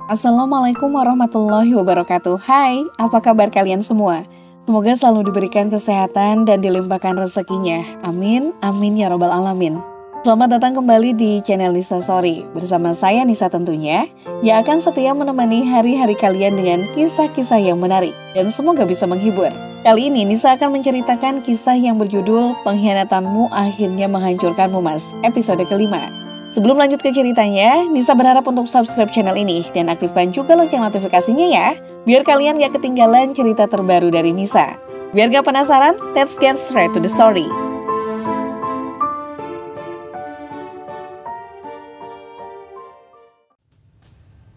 Assalamualaikum warahmatullahi wabarakatuh. Hai, apa kabar kalian semua? Semoga selalu diberikan kesehatan dan dilimpahkan rezekinya. Amin, amin ya robbal alamin. Selamat datang kembali di channel Nisa Story. Bersama saya Nisa tentunya, yang akan setia menemani hari-hari kalian dengan kisah-kisah yang menarik. Dan semoga bisa menghibur. Kali ini Nisa akan menceritakan kisah yang berjudul Pengkhianatanmu Akhirnya Menghancurkanmu Mas, episode kelima. Sebelum lanjut ke ceritanya, Nisa berharap untuk subscribe channel ini dan aktifkan juga lonceng notifikasinya ya, biar kalian gak ketinggalan cerita terbaru dari Nisa. Biar gak penasaran, let's get straight to the story.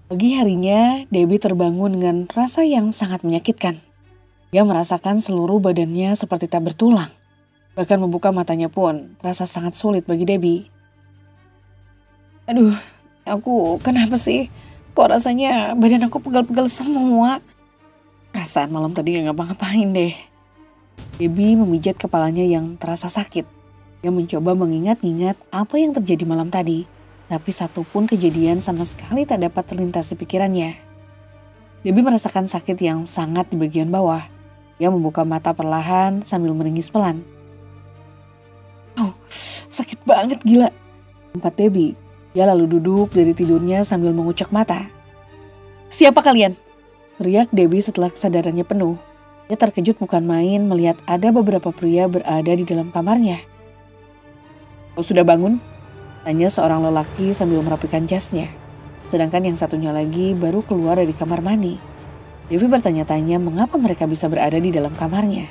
Pagi harinya, Debbie terbangun dengan rasa yang sangat menyakitkan. Dia merasakan seluruh badannya seperti tak bertulang. Bahkan membuka matanya pun terasa sangat sulit bagi Debbie. Aduh, aku kenapa sih? Kok rasanya badan aku pegal-pegal semua? Perasaan malam tadi gak ngapa-ngapain deh. Debbie memijat kepalanya yang terasa sakit. Dia mencoba mengingat-ingat apa yang terjadi malam tadi. Tapi satu pun kejadian sama sekali tak dapat terlintas di pikirannya. Debbie merasakan sakit yang sangat di bagian bawah. Dia membuka mata perlahan sambil meringis pelan. Oh, sakit banget gila. Tempat Debbie. Dia lalu duduk dari tidurnya sambil mengucek mata. "Siapa kalian?" teriak Debbie setelah kesadarannya penuh. Dia terkejut bukan main melihat ada beberapa pria berada di dalam kamarnya. "Kau sudah bangun?" tanya seorang lelaki sambil merapikan jasnya. Sedangkan yang satunya lagi baru keluar dari kamar mandi. Debbie bertanya-tanya mengapa mereka bisa berada di dalam kamarnya.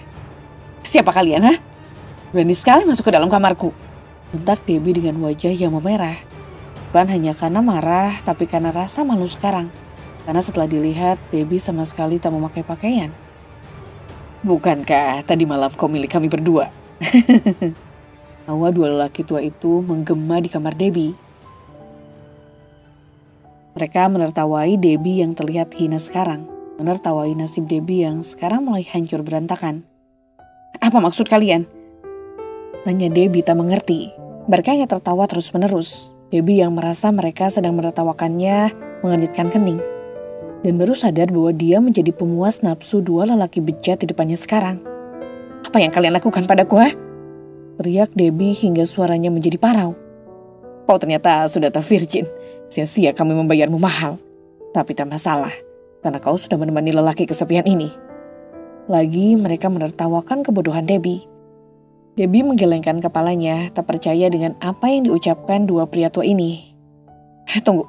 "Siapa kalian, ha? Berani sekali masuk ke dalam kamarku," bentak Debbie dengan wajah yang memerah. Bukan hanya karena marah, tapi karena rasa malu sekarang. Karena setelah dilihat, Debbie sama sekali tak memakai pakaian. "Bukankah tadi malam kau milik kami berdua?" Tawa dua lelaki tua itu menggema di kamar Debbie. Mereka menertawai Debbie yang terlihat hina sekarang. Menertawai nasib Debbie yang sekarang mulai hancur berantakan. "Apa maksud kalian?" tanya Debbie tak mengerti. Mereka hanya tertawa terus-menerus. Debbie yang merasa mereka sedang menertawakannya mengernyitkan kening. Dan baru sadar bahwa dia menjadi pemuas nafsu dua lelaki bejat di depannya sekarang. "Apa yang kalian lakukan padaku, ha?" teriak Debbie hingga suaranya menjadi parau. "Kau ternyata sudah tak virgin. Sia-sia kami membayarmu mahal. Tapi tak masalah, karena kau sudah menemani lelaki kesepian ini." Lagi mereka menertawakan kebodohan Debbie. Debbie menggelengkan kepalanya, tak percaya dengan apa yang diucapkan dua pria tua ini. "Tunggu,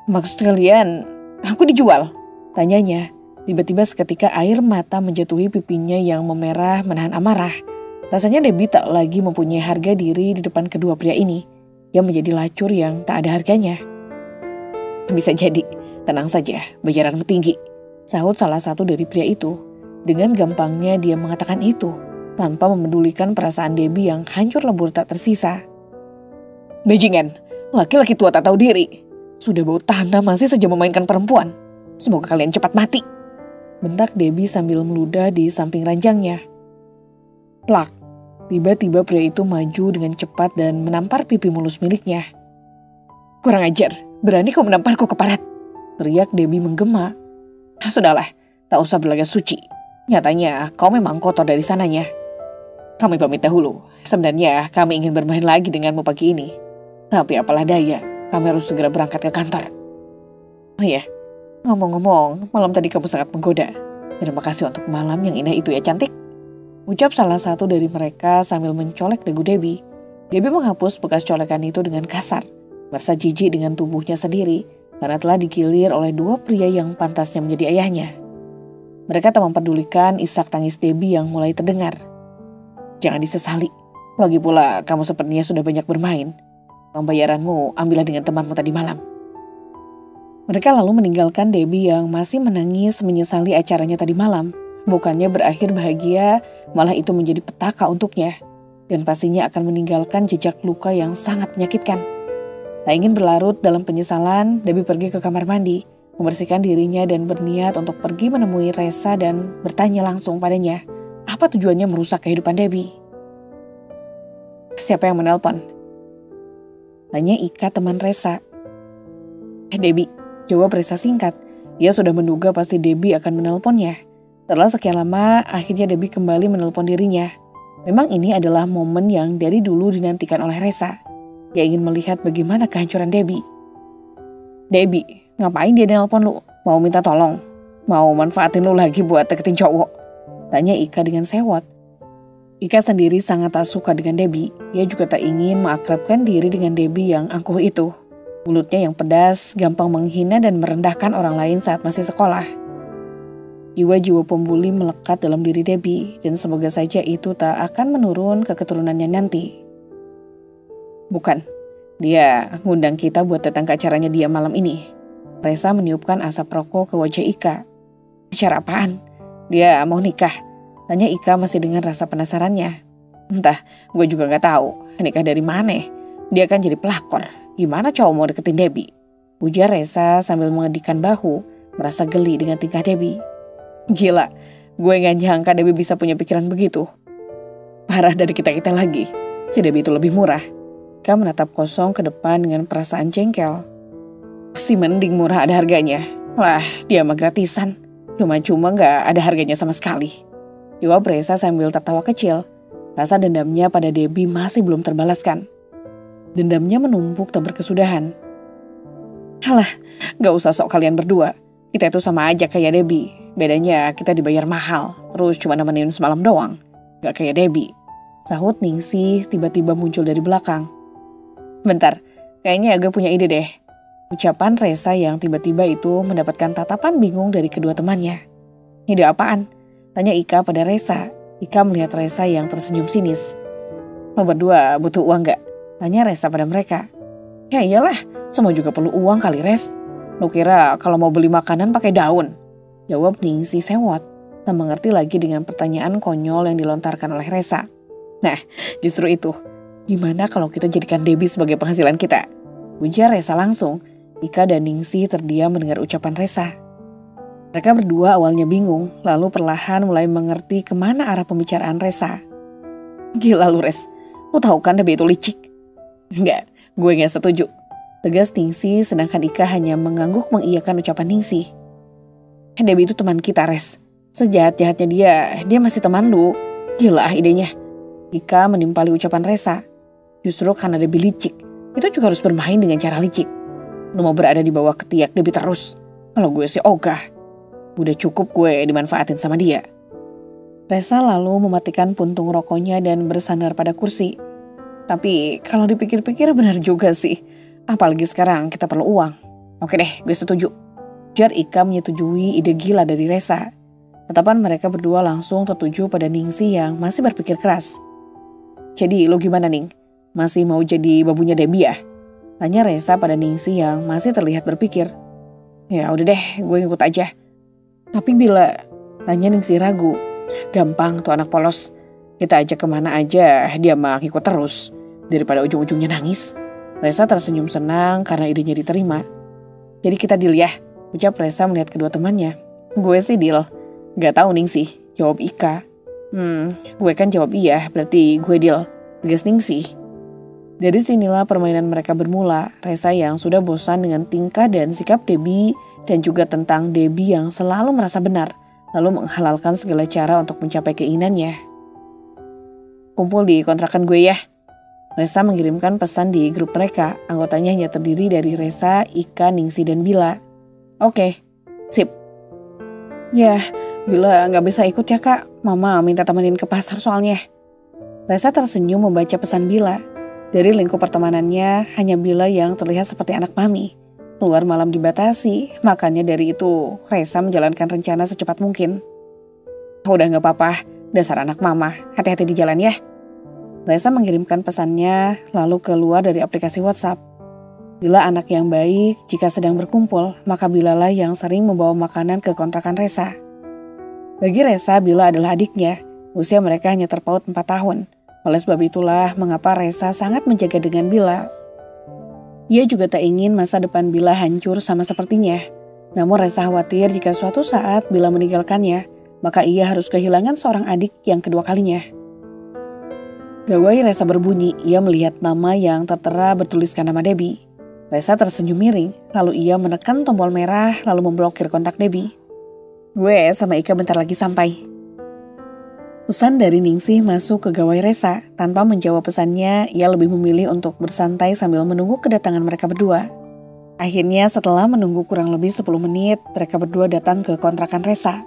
maksud kalian aku dijual?" tanyanya. Tiba-tiba seketika air mata menjatuhi pipinya yang memerah menahan amarah. Rasanya Debbie tak lagi mempunyai harga diri di depan kedua pria ini. Dia menjadi lacur yang tak ada harganya. "Bisa jadi, tenang saja, bayaranmu tinggi," sahut salah satu dari pria itu. Dengan gampangnya dia mengatakan itu, tanpa memedulikan perasaan Debbie yang hancur lebur tak tersisa. "Bajingan, laki-laki tua tak tahu diri. Sudah bau tanah masih saja memainkan perempuan. Semoga kalian cepat mati," bentak Debbie sambil meludah di samping ranjangnya. Plak, tiba-tiba pria itu maju dengan cepat dan menampar pipi mulus miliknya. "Kurang ajar, berani kau menamparku ke parat," teriak Debbie menggema. "Sudahlah, tak usah berlagak suci. Nyatanya kau memang kotor dari sananya. Kami pamit dahulu. Sebenarnya kami ingin bermain lagi denganmu pagi ini. Tapi apalah daya, kami harus segera berangkat ke kantor. Oh iya, ngomong-ngomong, malam tadi kamu sangat menggoda. Terima kasih untuk malam yang indah itu ya cantik," ucap salah satu dari mereka sambil mencolek dagu Debbie. Debbie menghapus bekas colekan itu dengan kasar, merasa jijik dengan tubuhnya sendiri karena telah digilir oleh dua pria yang pantasnya menjadi ayahnya. Mereka tak mempedulikan isak tangis Debbie yang mulai terdengar. "Jangan disesali. Lagi pula kamu sepertinya sudah banyak bermain. Pembayaranmu ambillah dengan temanmu tadi malam." Mereka lalu meninggalkan Debbie yang masih menangis menyesali acaranya tadi malam. Bukannya berakhir bahagia, malah itu menjadi petaka untuknya. Dan pastinya akan meninggalkan jejak luka yang sangat menyakitkan. Tak ingin berlarut dalam penyesalan, Debbie pergi ke kamar mandi, membersihkan dirinya dan berniat untuk pergi menemui Resa dan bertanya langsung padanya. Apa tujuannya merusak kehidupan Debbie? "Siapa yang menelpon?" tanya Ika teman Resa. "Debbie," jawab Resa singkat. Ia sudah menduga pasti Debbie akan menelponnya. Setelah sekian lama, akhirnya Debbie kembali menelpon dirinya. Memang ini adalah momen yang dari dulu dinantikan oleh Resa. Ia ingin melihat bagaimana kehancuran Debbie. "Debbie, ngapain dia nelpon lu? Mau minta tolong? Mau manfaatin lu lagi buat deketin cowok?" tanya Ika dengan sewot. Ika sendiri sangat tak suka dengan Debbie. Ia juga tak ingin mengakrabkan diri dengan Debbie yang angkuh itu. Mulutnya yang pedas, gampang menghina dan merendahkan orang lain saat masih sekolah. Jiwa-jiwa pembuli melekat dalam diri Debbie dan semoga saja itu tak akan menurun ke keturunannya nanti. "Bukan, dia ngundang kita buat datang ke acaranya dia malam ini." Resa meniupkan asap rokok ke wajah Ika. "Acara apaan? Dia mau nikah?" tanya Ika masih dengan rasa penasarannya. "Entah, gue juga gak tahu. Nikah dari mana? Dia kan jadi pelakor. Gimana cowok mau deketin Debbie?" ujar Resa sambil mengedikan bahu, merasa geli dengan tingkah Debbie. "Gila, gue gak nyangka Debbie bisa punya pikiran begitu. Parah dari kita-kita lagi. Si Debbie itu lebih murah." Ika menatap kosong ke depan dengan perasaan jengkel. "Si mending murah ada harganya. Wah, dia mah gratisan. Cuma-cuma gak ada harganya sama sekali." jawab Resa sambil tertawa kecil. Rasa dendamnya pada Debbie masih belum terbalaskan. Dendamnya menumpuk tak berkesudahan. "Halah, gak usah sok kalian berdua. Kita itu sama aja kayak Debbie. Bedanya kita dibayar mahal, terus cuma nemenin semalam doang. Gak kayak Debbie," sahut Ningsih tiba-tiba muncul dari belakang. "Bentar, kayaknya gue punya ide deh," ucapan Resa yang tiba-tiba itu mendapatkan tatapan bingung dari kedua temannya. "Ide apaan?" tanya Ika pada Resa. Ika melihat Resa yang tersenyum sinis. "Lo berdua butuh uang gak?" tanya Resa pada mereka. "Ya iyalah, semua juga perlu uang kali Res. Lo kira kalau mau beli makanan pakai daun?" jawab Ningsih sewot. Tak mengerti lagi dengan pertanyaan konyol yang dilontarkan oleh Resa. "Nah, justru itu. Gimana kalau kita jadikan Debbie sebagai penghasilan kita?" ujar Resa langsung. Ika dan Ningsih terdiam mendengar ucapan Resa. Mereka berdua awalnya bingung, lalu perlahan mulai mengerti kemana arah pembicaraan Resa. "Gila lu Res, lu tahu kan Debbie itu licik?" "Enggak, gue gak setuju," tegas Ningsih, sedangkan Ika hanya mengangguk mengiyakan ucapan Ningsih. "Debbie itu teman kita Res, sejahat-jahatnya dia masih teman lu. Gila idenya." Ika menimpali ucapan Resa. "Justru karena Debbie licik, itu juga harus bermain dengan cara licik. Lu mau berada di bawah ketiak Debbie terus? Kalau gue sih ogah. Udah cukup gue dimanfaatin sama dia." Resa lalu mematikan puntung rokoknya dan bersandar pada kursi. "Tapi kalau dipikir-pikir benar juga sih. Apalagi sekarang kita perlu uang. Oke deh, gue setuju." ujar Ika menyetujui ide gila dari Resa. Tatapan mereka berdua langsung tertuju pada Ningsih yang masih berpikir keras. "Jadi lo gimana Ning? Masih mau jadi babunya Debbie ya?" tanya Resa pada Ningsih yang masih terlihat berpikir. "Ya udah deh, gue ngikut aja." "Tapi bila?" tanya Ningsih ragu. "Gampang tuh anak polos. Kita ajak kemana aja dia mah ngikut terus. Daripada ujung-ujungnya nangis." Resa tersenyum senang karena idenya diterima. "Jadi kita deal ya?" ucap Resa melihat kedua temannya. "Gue sih deal." "Gak tahu Ningsih," jawab Ika. Gue kan jawab iya, berarti gue deal," tegas Ningsih. Dari sinilah permainan mereka bermula. Resa yang sudah bosan dengan tingkah dan sikap Debbie dan juga tentang Debbie yang selalu merasa benar, lalu menghalalkan segala cara untuk mencapai keinginannya. "Kumpul di kontrakan gue ya." Resa mengirimkan pesan di grup mereka. Anggotanya hanya terdiri dari Resa, Ika, Ningsih, dan Bila. "Oke, sip." "Ya, Bila gak bisa ikut ya kak. Mama minta temenin ke pasar soalnya." Resa tersenyum membaca pesan Bila. Dari lingkup pertemanannya, hanya Bila yang terlihat seperti anak mami. Keluar malam dibatasi, makanya dari itu Resa menjalankan rencana secepat mungkin. "Udah gak apa-apa, dasar anak mama, hati-hati di jalan ya." Resa mengirimkan pesannya, lalu keluar dari aplikasi WhatsApp. Bila anak yang baik, jika sedang berkumpul, maka Bilalah yang sering membawa makanan ke kontrakan Resa. Bagi Resa, Bila adalah adiknya. Usia mereka hanya terpaut 4 tahun. Oleh sebab itulah mengapa Resa sangat menjaga dengan Bila. Ia juga tak ingin masa depan Bila hancur sama sepertinya. Namun Resa khawatir jika suatu saat Bila meninggalkannya, maka ia harus kehilangan seorang adik yang kedua kalinya. Gawai Resa berbunyi, ia melihat nama yang tertera bertuliskan nama Debbie. Resa tersenyum miring, lalu ia menekan tombol merah lalu memblokir kontak Debbie. Gue sama Ika bentar lagi sampai. Pesan dari Ningsih masuk ke gawai Resa. Tanpa menjawab pesannya, ia lebih memilih untuk bersantai sambil menunggu kedatangan mereka berdua. Akhirnya setelah menunggu kurang lebih 10 menit, mereka berdua datang ke kontrakan Resa.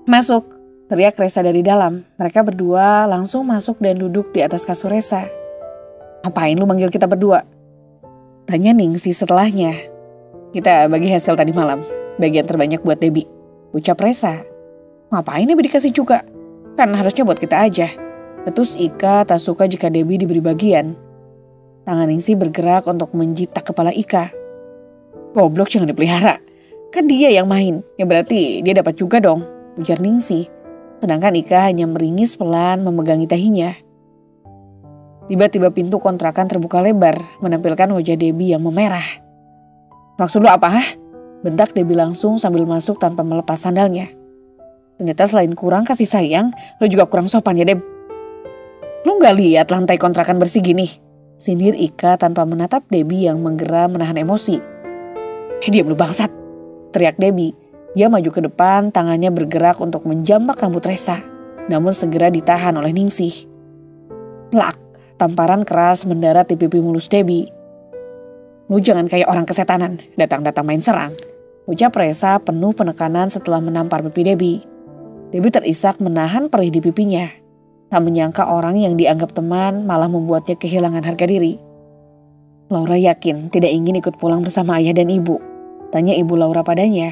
Masuk, teriak Resa dari dalam. Mereka berdua langsung masuk dan duduk di atas kasur Resa. Ngapain lu manggil kita berdua? Tanya Ningsih setelahnya. Kita bagi hasil tadi malam, bagian terbanyak buat Debbie. Ucap Resa. Ngapain Debbie dikasih juga? Kan harusnya buat kita aja. Ketus Ika tak suka jika Debbie diberi bagian. Tangan Ningsih bergerak untuk menjitak kepala Ika. Goblok jangan dipelihara. Kan dia yang main, ya berarti dia dapat juga dong, ujar Ningsih. Sedangkan Ika hanya meringis pelan memegangi tahinya. Tiba-tiba pintu kontrakan terbuka lebar, menampilkan wajah Debbie yang memerah. Maksud lu apa, hah? Bentak Debbie langsung sambil masuk tanpa melepas sandalnya. Ternyata selain kurang kasih sayang, lu juga kurang sopan ya, Deb. Lu gak lihat lantai kontrakan bersih gini? Sindir Ika tanpa menatap Debbie yang menggera menahan emosi. Diam lu bangsat, teriak Debbie. Dia maju ke depan, tangannya bergerak untuk menjambak rambut Resa. Namun segera ditahan oleh Ningsih. Plak. Tamparan keras mendarat di pipi mulus Debbie. Lu jangan kayak orang kesetanan, datang-datang main serang. Ucap Resa penuh penekanan setelah menampar pipi Debbie. Debbie terisak menahan perih di pipinya. Tak menyangka orang yang dianggap teman malah membuatnya kehilangan harga diri. Laura yakin tidak ingin ikut pulang bersama ayah dan ibu. Tanya ibu Laura padanya.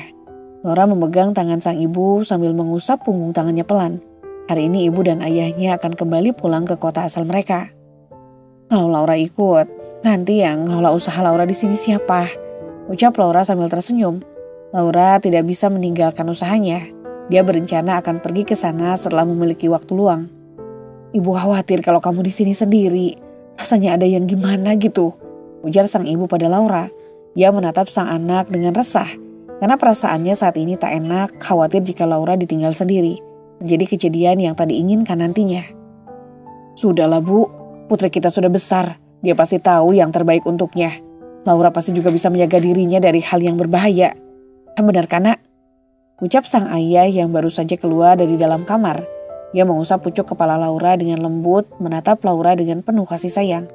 Laura memegang tangan sang ibu sambil mengusap punggung tangannya pelan. Hari ini ibu dan ayahnya akan kembali pulang ke kota asal mereka. Kalau Laura ikut, nanti yang ngelola usaha Laura di sini siapa? Ucap Laura sambil tersenyum. Laura tidak bisa meninggalkan usahanya. Dia berencana akan pergi ke sana setelah memiliki waktu luang. Ibu khawatir kalau kamu di sini sendiri. Rasanya ada yang gimana gitu, ujar sang ibu pada Laura. Dia menatap sang anak dengan resah. Karena perasaannya saat ini tak enak, khawatir jika Laura ditinggal sendiri. Terjadi kejadian yang tak diinginkan nantinya. Sudahlah Bu, putri kita sudah besar. Dia pasti tahu yang terbaik untuknya. Laura pasti juga bisa menjaga dirinya dari hal yang berbahaya. Benar kan, Nak? Ucap sang ayah yang baru saja keluar dari dalam kamar. Dia mengusap pucuk kepala Laura dengan lembut, menatap Laura dengan penuh kasih sayang.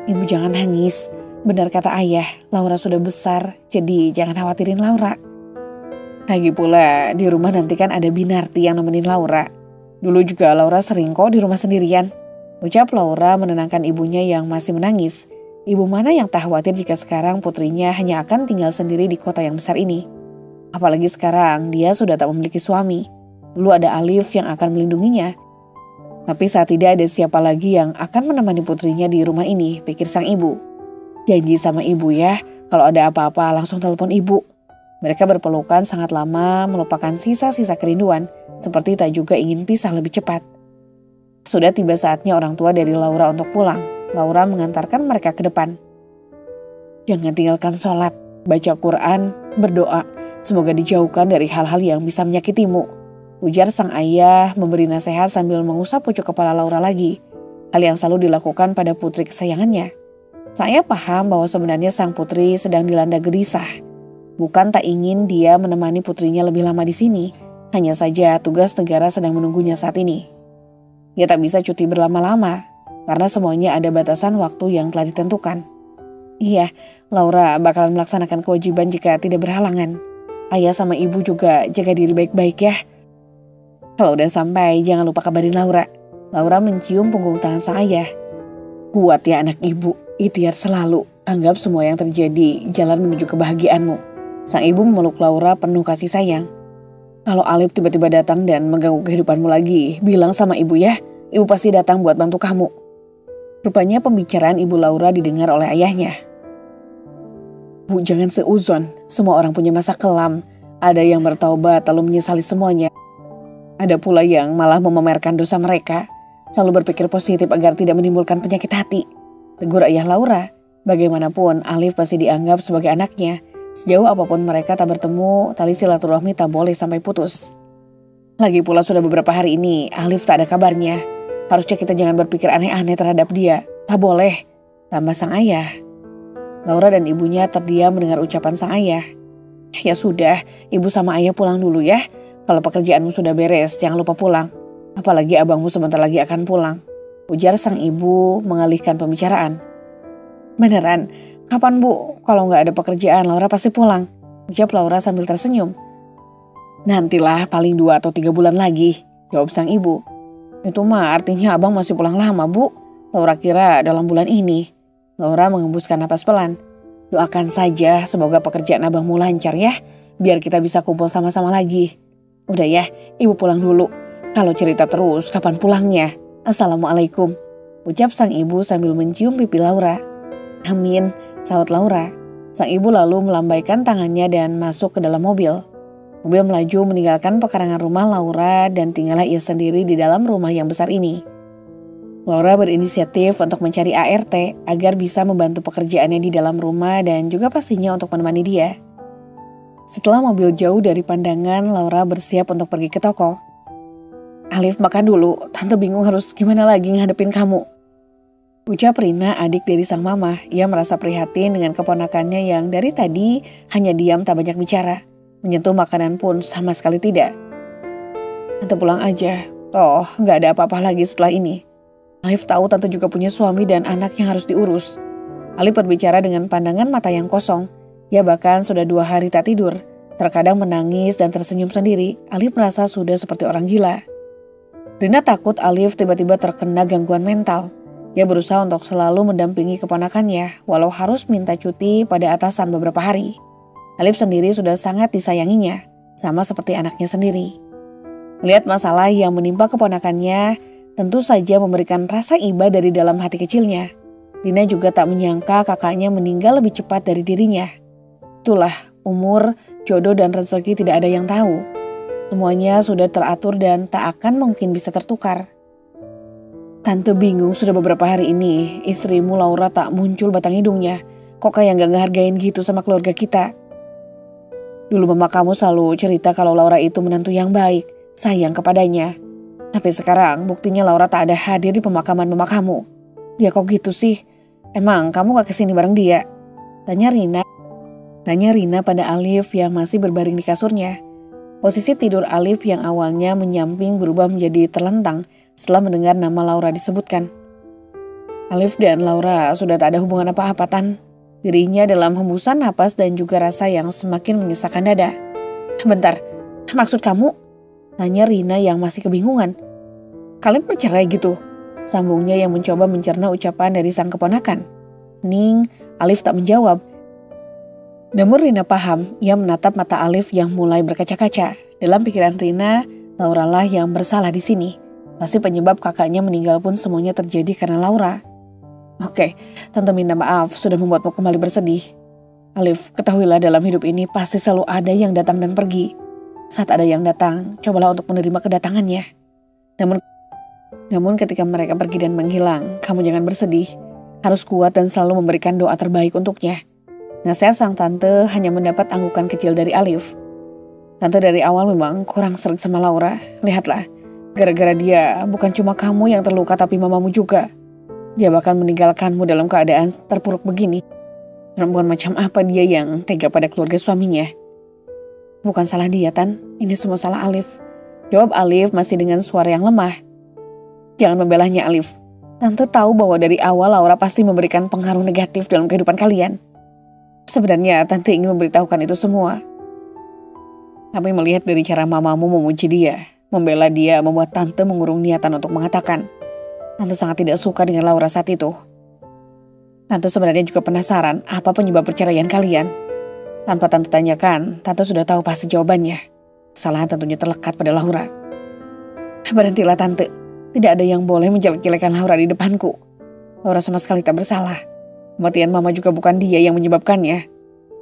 Ibu jangan nangis. Benar kata ayah, Laura sudah besar, jadi jangan khawatirin Laura. Lagi pula di rumah nanti kan ada Binarti yang nemenin Laura. Dulu juga Laura sering kok di rumah sendirian. Ucap Laura menenangkan ibunya yang masih menangis. Ibu mana yang tak khawatir jika sekarang putrinya hanya akan tinggal sendiri di kota yang besar ini. Apalagi sekarang dia sudah tak memiliki suami. Dulu ada Alif yang akan melindunginya. Tapi saat tidak ada siapa lagi yang akan menemani putrinya di rumah ini, pikir sang ibu. Janji sama ibu ya, kalau ada apa-apa langsung telepon ibu. Mereka berpelukan sangat lama, melupakan sisa-sisa kerinduan, seperti tak juga ingin pisah lebih cepat. Sudah tiba saatnya orang tua dari Laura untuk pulang. Laura mengantarkan mereka ke depan. Jangan tinggalkan sholat, baca Quran, berdoa. Semoga dijauhkan dari hal-hal yang bisa menyakitimu. Ujar sang ayah memberi nasihat sambil mengusap pucuk kepala Laura lagi. Hal yang selalu dilakukan pada putri kesayangannya. Saya paham bahwa sebenarnya sang putri sedang dilanda gelisah. Bukan tak ingin dia menemani putrinya lebih lama di sini. Hanya saja tugas negara sedang menunggunya saat ini. Dia tak bisa cuti berlama-lama. Karena semuanya ada batasan waktu yang telah ditentukan. Iya, Laura bakalan melaksanakan kewajiban jika tidak berhalangan. Ayah sama ibu juga jaga diri baik-baik ya. Kalau udah sampai jangan lupa kabarin Laura. Laura mencium punggung tangan sang ayah. Kuat ya anak ibu, ikhtiar selalu. Anggap semua yang terjadi jalan menuju kebahagiaanmu. Sang ibu memeluk Laura penuh kasih sayang. Kalau Alif tiba-tiba datang dan mengganggu kehidupanmu lagi, bilang sama ibu ya. Ibu pasti datang buat bantu kamu. Rupanya pembicaraan ibu Laura didengar oleh ayahnya. Bu, jangan seuzon. Semua orang punya masa kelam. Ada yang bertaubat lalu menyesali semuanya. Ada pula yang malah memamerkan dosa mereka. Selalu berpikir positif agar tidak menimbulkan penyakit hati. Tegur ayah Laura. Bagaimanapun Alif pasti dianggap sebagai anaknya. Sejauh apapun mereka tak bertemu, tali silaturahmi tak boleh sampai putus. Lagi pula sudah beberapa hari ini Alif tak ada kabarnya. Harusnya kita jangan berpikir aneh-aneh terhadap dia. Tak boleh, tambah sang ayah. Laura dan ibunya terdiam mendengar ucapan sang ayah. Ya sudah, ibu sama ayah pulang dulu ya. Kalau pekerjaanmu sudah beres, jangan lupa pulang. Apalagi abangmu sebentar lagi akan pulang. Ujar sang ibu mengalihkan pembicaraan. Beneran? Kapan bu? Kalau nggak ada pekerjaan, Laura pasti pulang. Ucap Laura sambil tersenyum. Nantilah paling 2 atau 3 bulan lagi, jawab sang ibu. Itu mah artinya abang masih pulang lama bu. Laura kira dalam bulan ini. Laura mengembuskan napas pelan. Doakan saja semoga pekerjaan abangmu lancar ya. Biar kita bisa kumpul sama-sama lagi. Udah ya, ibu pulang dulu. Kalau cerita terus, kapan pulangnya? Assalamualaikum. Ucap sang ibu sambil mencium pipi Laura. Amin, sahut Laura. Sang ibu lalu melambaikan tangannya dan masuk ke dalam mobil. Mobil melaju meninggalkan pekarangan rumah Laura dan tinggallah ia sendiri di dalam rumah yang besar ini. Laura berinisiatif untuk mencari ART agar bisa membantu pekerjaannya di dalam rumah dan juga pastinya untuk menemani dia. Setelah mobil jauh dari pandangan, Laura bersiap untuk pergi ke toko. Alif makan dulu, tante bingung harus gimana lagi ngadepin kamu. Ucap Rina, adik dari sang mama. Ia merasa prihatin dengan keponakannya yang dari tadi hanya diam tak banyak bicara. Menyentuh makanan pun sama sekali tidak. Tante pulang aja, toh gak ada apa-apa lagi setelah ini. Alif tahu tante juga punya suami dan anak yang harus diurus. Alif berbicara dengan pandangan mata yang kosong. Ia bahkan sudah 2 hari tak tidur. Terkadang menangis dan tersenyum sendiri. Alif merasa sudah seperti orang gila. Rina takut Alif tiba-tiba terkena gangguan mental. Dia berusaha untuk selalu mendampingi keponakannya walau harus minta cuti pada atasan beberapa hari. Alif sendiri sudah sangat disayanginya, sama seperti anaknya sendiri. Melihat masalah yang menimpa keponakannya, tentu saja memberikan rasa iba dari dalam hati kecilnya. Rina juga tak menyangka kakaknya meninggal lebih cepat dari dirinya. Itulah, umur, jodoh dan rezeki tidak ada yang tahu. Semuanya sudah teratur dan tak akan mungkin bisa tertukar. Tante bingung sudah beberapa hari ini istrimu Laura tak muncul batang hidungnya. Kok kayak gak ngehargain gitu sama keluarga kita. Dulu mama kamu selalu cerita kalau Laura itu menantu yang baik, sayang kepadanya. Tapi sekarang buktinya Laura tak ada hadir di pemakaman mama kamu. Ya kok gitu sih? Emang kamu gak kesini bareng dia? Tanya Rina pada Alif yang masih berbaring di kasurnya. Posisi tidur Alif yang awalnya menyamping berubah menjadi terlentang setelah mendengar nama Laura disebutkan. Alif dan Laura sudah tak ada hubungan apa-apa Tan. Dirinya dalam hembusan napas dan juga rasa yang semakin menyesakkan dada. Bentar, maksud kamu? Tanya Rina yang masih kebingungan. Kalian bercerai gitu? Sambungnya yang mencoba mencerna ucapan dari sang keponakan. Ning, Alif tak menjawab. Namun Rina paham, ia menatap mata Alif yang mulai berkaca-kaca. Dalam pikiran Rina, Laura lah yang bersalah di sini. Pasti penyebab kakaknya meninggal pun semuanya terjadi karena Laura. Oke, tante minta maaf sudah membuatmu kembali bersedih. Alif, ketahuilah dalam hidup ini pasti selalu ada yang datang dan pergi. Saat ada yang datang, cobalah untuk menerima kedatangannya. Namun ketika mereka pergi dan menghilang, kamu jangan bersedih. Harus kuat dan selalu memberikan doa terbaik untuknya. Nasihat sang tante hanya mendapat anggukan kecil dari Alif. Tante dari awal memang kurang sering sama Laura. Lihatlah, gara-gara dia bukan cuma kamu yang terluka tapi mamamu juga. Dia bahkan meninggalkanmu dalam keadaan terpuruk begini. Perempuan macam apa dia yang tega pada keluarga suaminya? Bukan salah dia Tan, ini semua salah Alif. Jawab Alif masih dengan suara yang lemah. Jangan membelanya Alif. Tante tahu bahwa dari awal Laura pasti memberikan pengaruh negatif dalam kehidupan kalian. Sebenarnya Tante ingin memberitahukan itu semua. Tapi melihat dari cara mamamu memuji dia, membela dia membuat Tante mengurung niatan untuk mengatakan. Tante sangat tidak suka dengan Laura saat itu. Tante sebenarnya juga penasaran apa penyebab perceraian kalian. Tanpa Tante tanyakan, Tante sudah tahu pasti jawabannya. Kesalahan tentunya terlekat pada Laura. Berhentilah Tante, tidak ada yang boleh menjelek-jelekan Laura di depanku. Laura sama sekali tak bersalah. Kematian mama juga bukan dia yang menyebabkannya.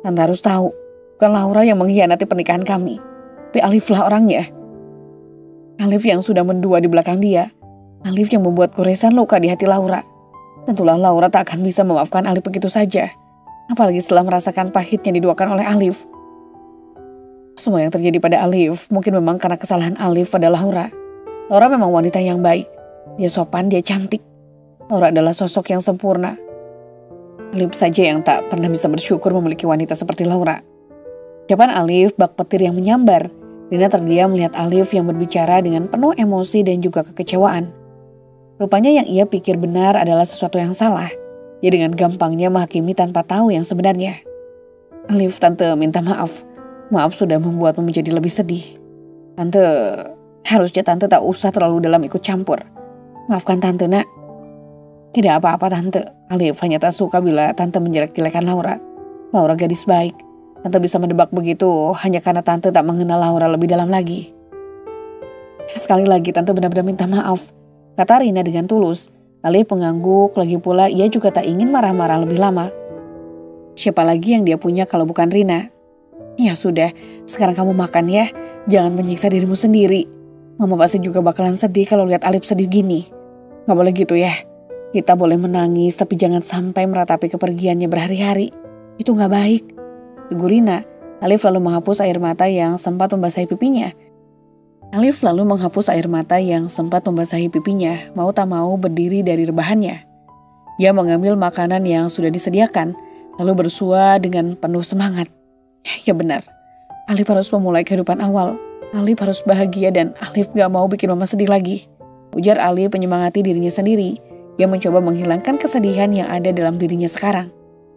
Tante harus tahu, bukan Laura yang mengkhianati pernikahan kami. Tapi Alif lah orangnya. Alif yang sudah mendua di belakang dia. Alif yang membuat goresan luka di hati Laura. Tentulah Laura tak akan bisa memaafkan Alif begitu saja. Apalagi setelah merasakan pahitnya diduakan oleh Alif. Semua yang terjadi pada Alif mungkin memang karena kesalahan Alif pada Laura. Laura memang wanita yang baik. Dia sopan, dia cantik. Laura adalah sosok yang sempurna. Alif saja yang tak pernah bisa bersyukur memiliki wanita seperti Laura. Depan Alif bak petir yang menyambar. Rina terdiam melihat Alif yang berbicara dengan penuh emosi dan juga kekecewaan. Rupanya yang ia pikir benar adalah sesuatu yang salah. Ia dengan gampangnya menghakimi tanpa tahu yang sebenarnya. Alif, tante minta maaf. Maaf sudah membuatmu menjadi lebih sedih. Tante, harusnya tante tak usah terlalu dalam ikut campur. Maafkan tante, nak. Tidak apa-apa tante. Alif hanya tak suka bila tante menjelek-jelekan Laura. Laura gadis baik. Tante bisa mendebak begitu hanya karena tante tak mengenal Laura lebih dalam lagi. Sekali lagi tante benar-benar minta maaf, kata Rina dengan tulus. Alif mengangguk, lagi pula ia juga tak ingin marah-marah lebih lama. Siapa lagi yang dia punya kalau bukan Rina? Ya sudah, sekarang kamu makan ya. Jangan menyiksa dirimu sendiri. Mama pasti juga bakalan sedih kalau lihat Alif sedih gini. Gak boleh gitu ya. Kita boleh menangis tapi jangan sampai meratapi kepergiannya berhari-hari. Itu gak baik. Tegur Rina. Alif lalu menghapus air mata yang sempat membasahi pipinya. Mau tak mau berdiri dari rebahannya. Ia mengambil makanan yang sudah disediakan, lalu bersua dengan penuh semangat. Ya benar, Alif harus memulai kehidupan awal. Alif harus bahagia dan Alif gak mau bikin mama sedih lagi. Ujar Alif menyemangati dirinya sendiri. Ia mencoba menghilangkan kesedihan yang ada dalam dirinya sekarang.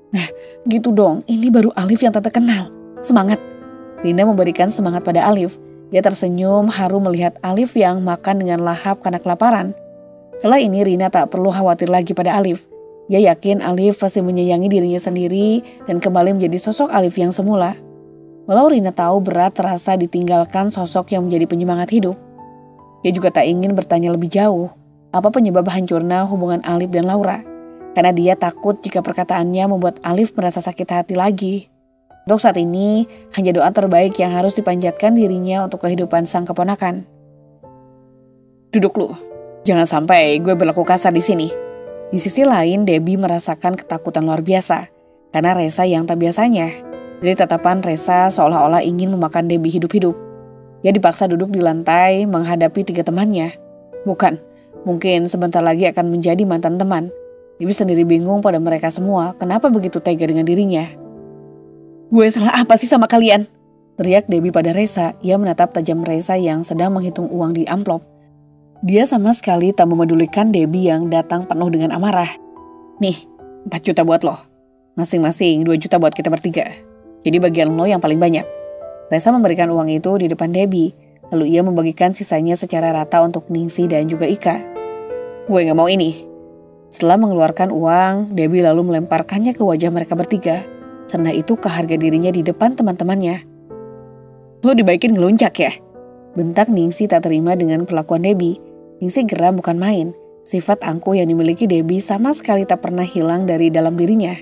Nah, gitu dong, ini baru Alif yang tante kenal. Semangat. Rina memberikan semangat pada Alif. Dia tersenyum haru melihat Alif yang makan dengan lahap karena kelaparan. Setelah ini Rina tak perlu khawatir lagi pada Alif. Ia yakin Alif pasti menyayangi dirinya sendiri dan kembali menjadi sosok Alif yang semula. Walau Rina tahu berat terasa ditinggalkan sosok yang menjadi penyemangat hidup. Dia juga tak ingin bertanya lebih jauh apa penyebab hancurnya hubungan Alif dan Laura. Karena dia takut jika perkataannya membuat Alif merasa sakit hati lagi. Untuk saat ini, hanya doa terbaik yang harus dipanjatkan dirinya untuk kehidupan sang keponakan. Duduk lu, jangan sampai gue berlaku kasar di sini. Di sisi lain, Debbie merasakan ketakutan luar biasa. Karena Reza yang tak biasanya. Dari tatapan Reza seolah-olah ingin memakan Debbie hidup-hidup. Ia dipaksa duduk di lantai menghadapi 3 temannya. Bukan, mungkin sebentar lagi akan menjadi mantan teman. Debbie sendiri bingung pada mereka semua kenapa begitu tega dengan dirinya. Gue salah apa sih sama kalian? Teriak Debbie pada Reza. Ia menatap tajam Reza yang sedang menghitung uang di amplop. Dia sama sekali tak memedulikan Debbie yang datang penuh dengan amarah. Nih, 4 juta buat lo. Masing-masing 2 juta buat kita bertiga. Jadi bagian lo yang paling banyak. Reza memberikan uang itu di depan Debbie. Lalu ia membagikan sisanya secara rata untuk Ningsi dan juga Ika. Gue gak mau ini. Setelah mengeluarkan uang, Debbie lalu melemparkannya ke wajah mereka bertiga. Sendah itu ke harga dirinya di depan teman-temannya. Lo dibaikin ngelunjak ya? Bentak Ningsi tak terima dengan perlakuan Debbie. Ningsi geram bukan main. Sifat angkuh yang dimiliki Debbie sama sekali tak pernah hilang dari dalam dirinya.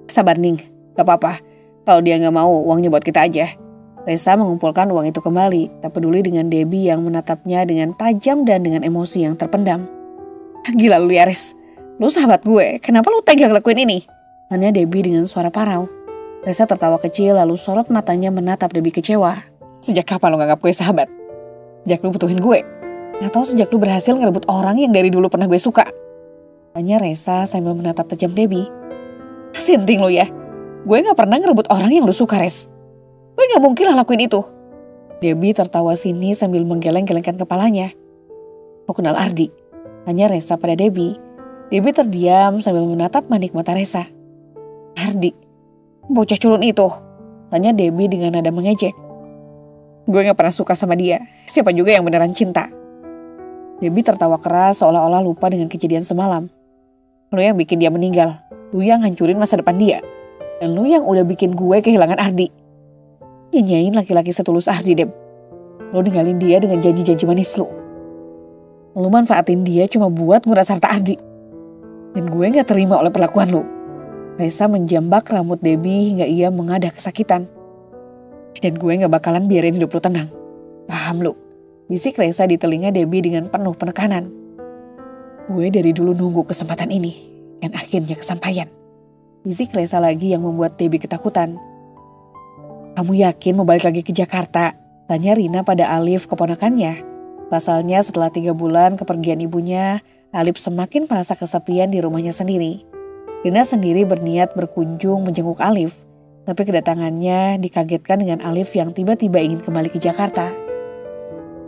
Sabar Ning, gak apa-apa. Kalau dia gak mau, uangnya buat kita aja. Reza mengumpulkan uang itu kembali, tak peduli dengan Debbie yang menatapnya dengan tajam dan dengan emosi yang terpendam. Gila lu ya Riz, lu sahabat gue, kenapa lu tega ngelakuin ini? Tanya Debbie dengan suara parau. Reza tertawa kecil lalu sorot matanya menatap Debbie kecewa. Sejak kapan lu nganggap gue sahabat? Sejak lu butuhin gue? Atau sejak lu berhasil ngerebut orang yang dari dulu pernah gue suka? Tanya Reza sambil menatap tajam Debbie. Sinting lu ya, gue gak pernah ngerebut orang yang lu suka Rez. Gue gak mungkin lah lakuin itu. Debbie tertawa sini sambil menggeleng-gelengkan kepalanya. Lu kenal Ardi? Tanya Reza pada Debbie. Debbie terdiam sambil menatap manik mata Reza. Ardi, bocah culun itu? Tanya Debbie dengan nada mengejek. Gue gak pernah suka sama dia. Siapa juga yang beneran cinta? Debbie tertawa keras seolah-olah lupa dengan kejadian semalam. Lu yang bikin dia meninggal. Lu yang hancurin masa depan dia. Dan lu yang udah bikin gue kehilangan Ardi. Nyanyain laki-laki setulus Ardi, Deb. Lu ninggalin dia dengan janji-janji manis lu. Lu manfaatin dia cuma buat nguras harta Ardi. Dan gue gak terima oleh perlakuan lu. Reza menjambak rambut Debbie hingga ia mengadah kesakitan. Dan gue gak bakalan biarin hidup lu tenang. Paham lu? Bisik Reza di telinga Debbie dengan penuh penekanan. Gue dari dulu nunggu kesempatan ini. Dan akhirnya kesampaian. Bisik Reza lagi yang membuat Debbie ketakutan. Kamu yakin mau balik lagi ke Jakarta? Tanya Rina pada Alif keponakannya. Pasalnya setelah 3 bulan kepergian ibunya, Alif semakin merasa kesepian di rumahnya sendiri. Rina sendiri berniat berkunjung menjenguk Alif, tapi kedatangannya dikagetkan dengan Alif yang tiba-tiba ingin kembali ke Jakarta.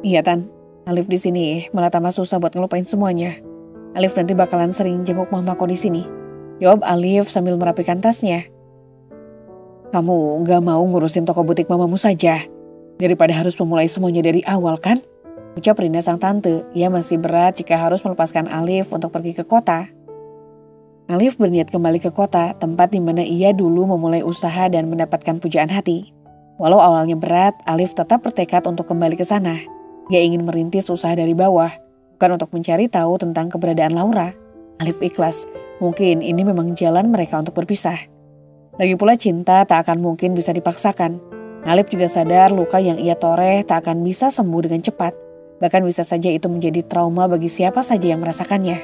Iya Tan, Alif di sini malah tambah susah buat ngelupain semuanya. Alif nanti bakalan sering jenguk mama kok di sini, jawab Alif sambil merapikan tasnya. Kamu gak mau ngurusin toko butik mamamu saja, daripada harus memulai semuanya dari awal kan? Ucap Rina sang tante, ia masih berat jika harus melepaskan Alif untuk pergi ke kota. Alif berniat kembali ke kota, tempat di mana ia dulu memulai usaha dan mendapatkan pujaan hati. Walau awalnya berat, Alif tetap bertekad untuk kembali ke sana. Ia ingin merintis usaha dari bawah, bukan untuk mencari tahu tentang keberadaan Laura. Alif ikhlas, mungkin ini memang jalan mereka untuk berpisah. Lagi pula cinta tak akan mungkin bisa dipaksakan. Alif juga sadar luka yang ia toreh tak akan bisa sembuh dengan cepat. Bahkan bisa saja itu menjadi trauma bagi siapa saja yang merasakannya.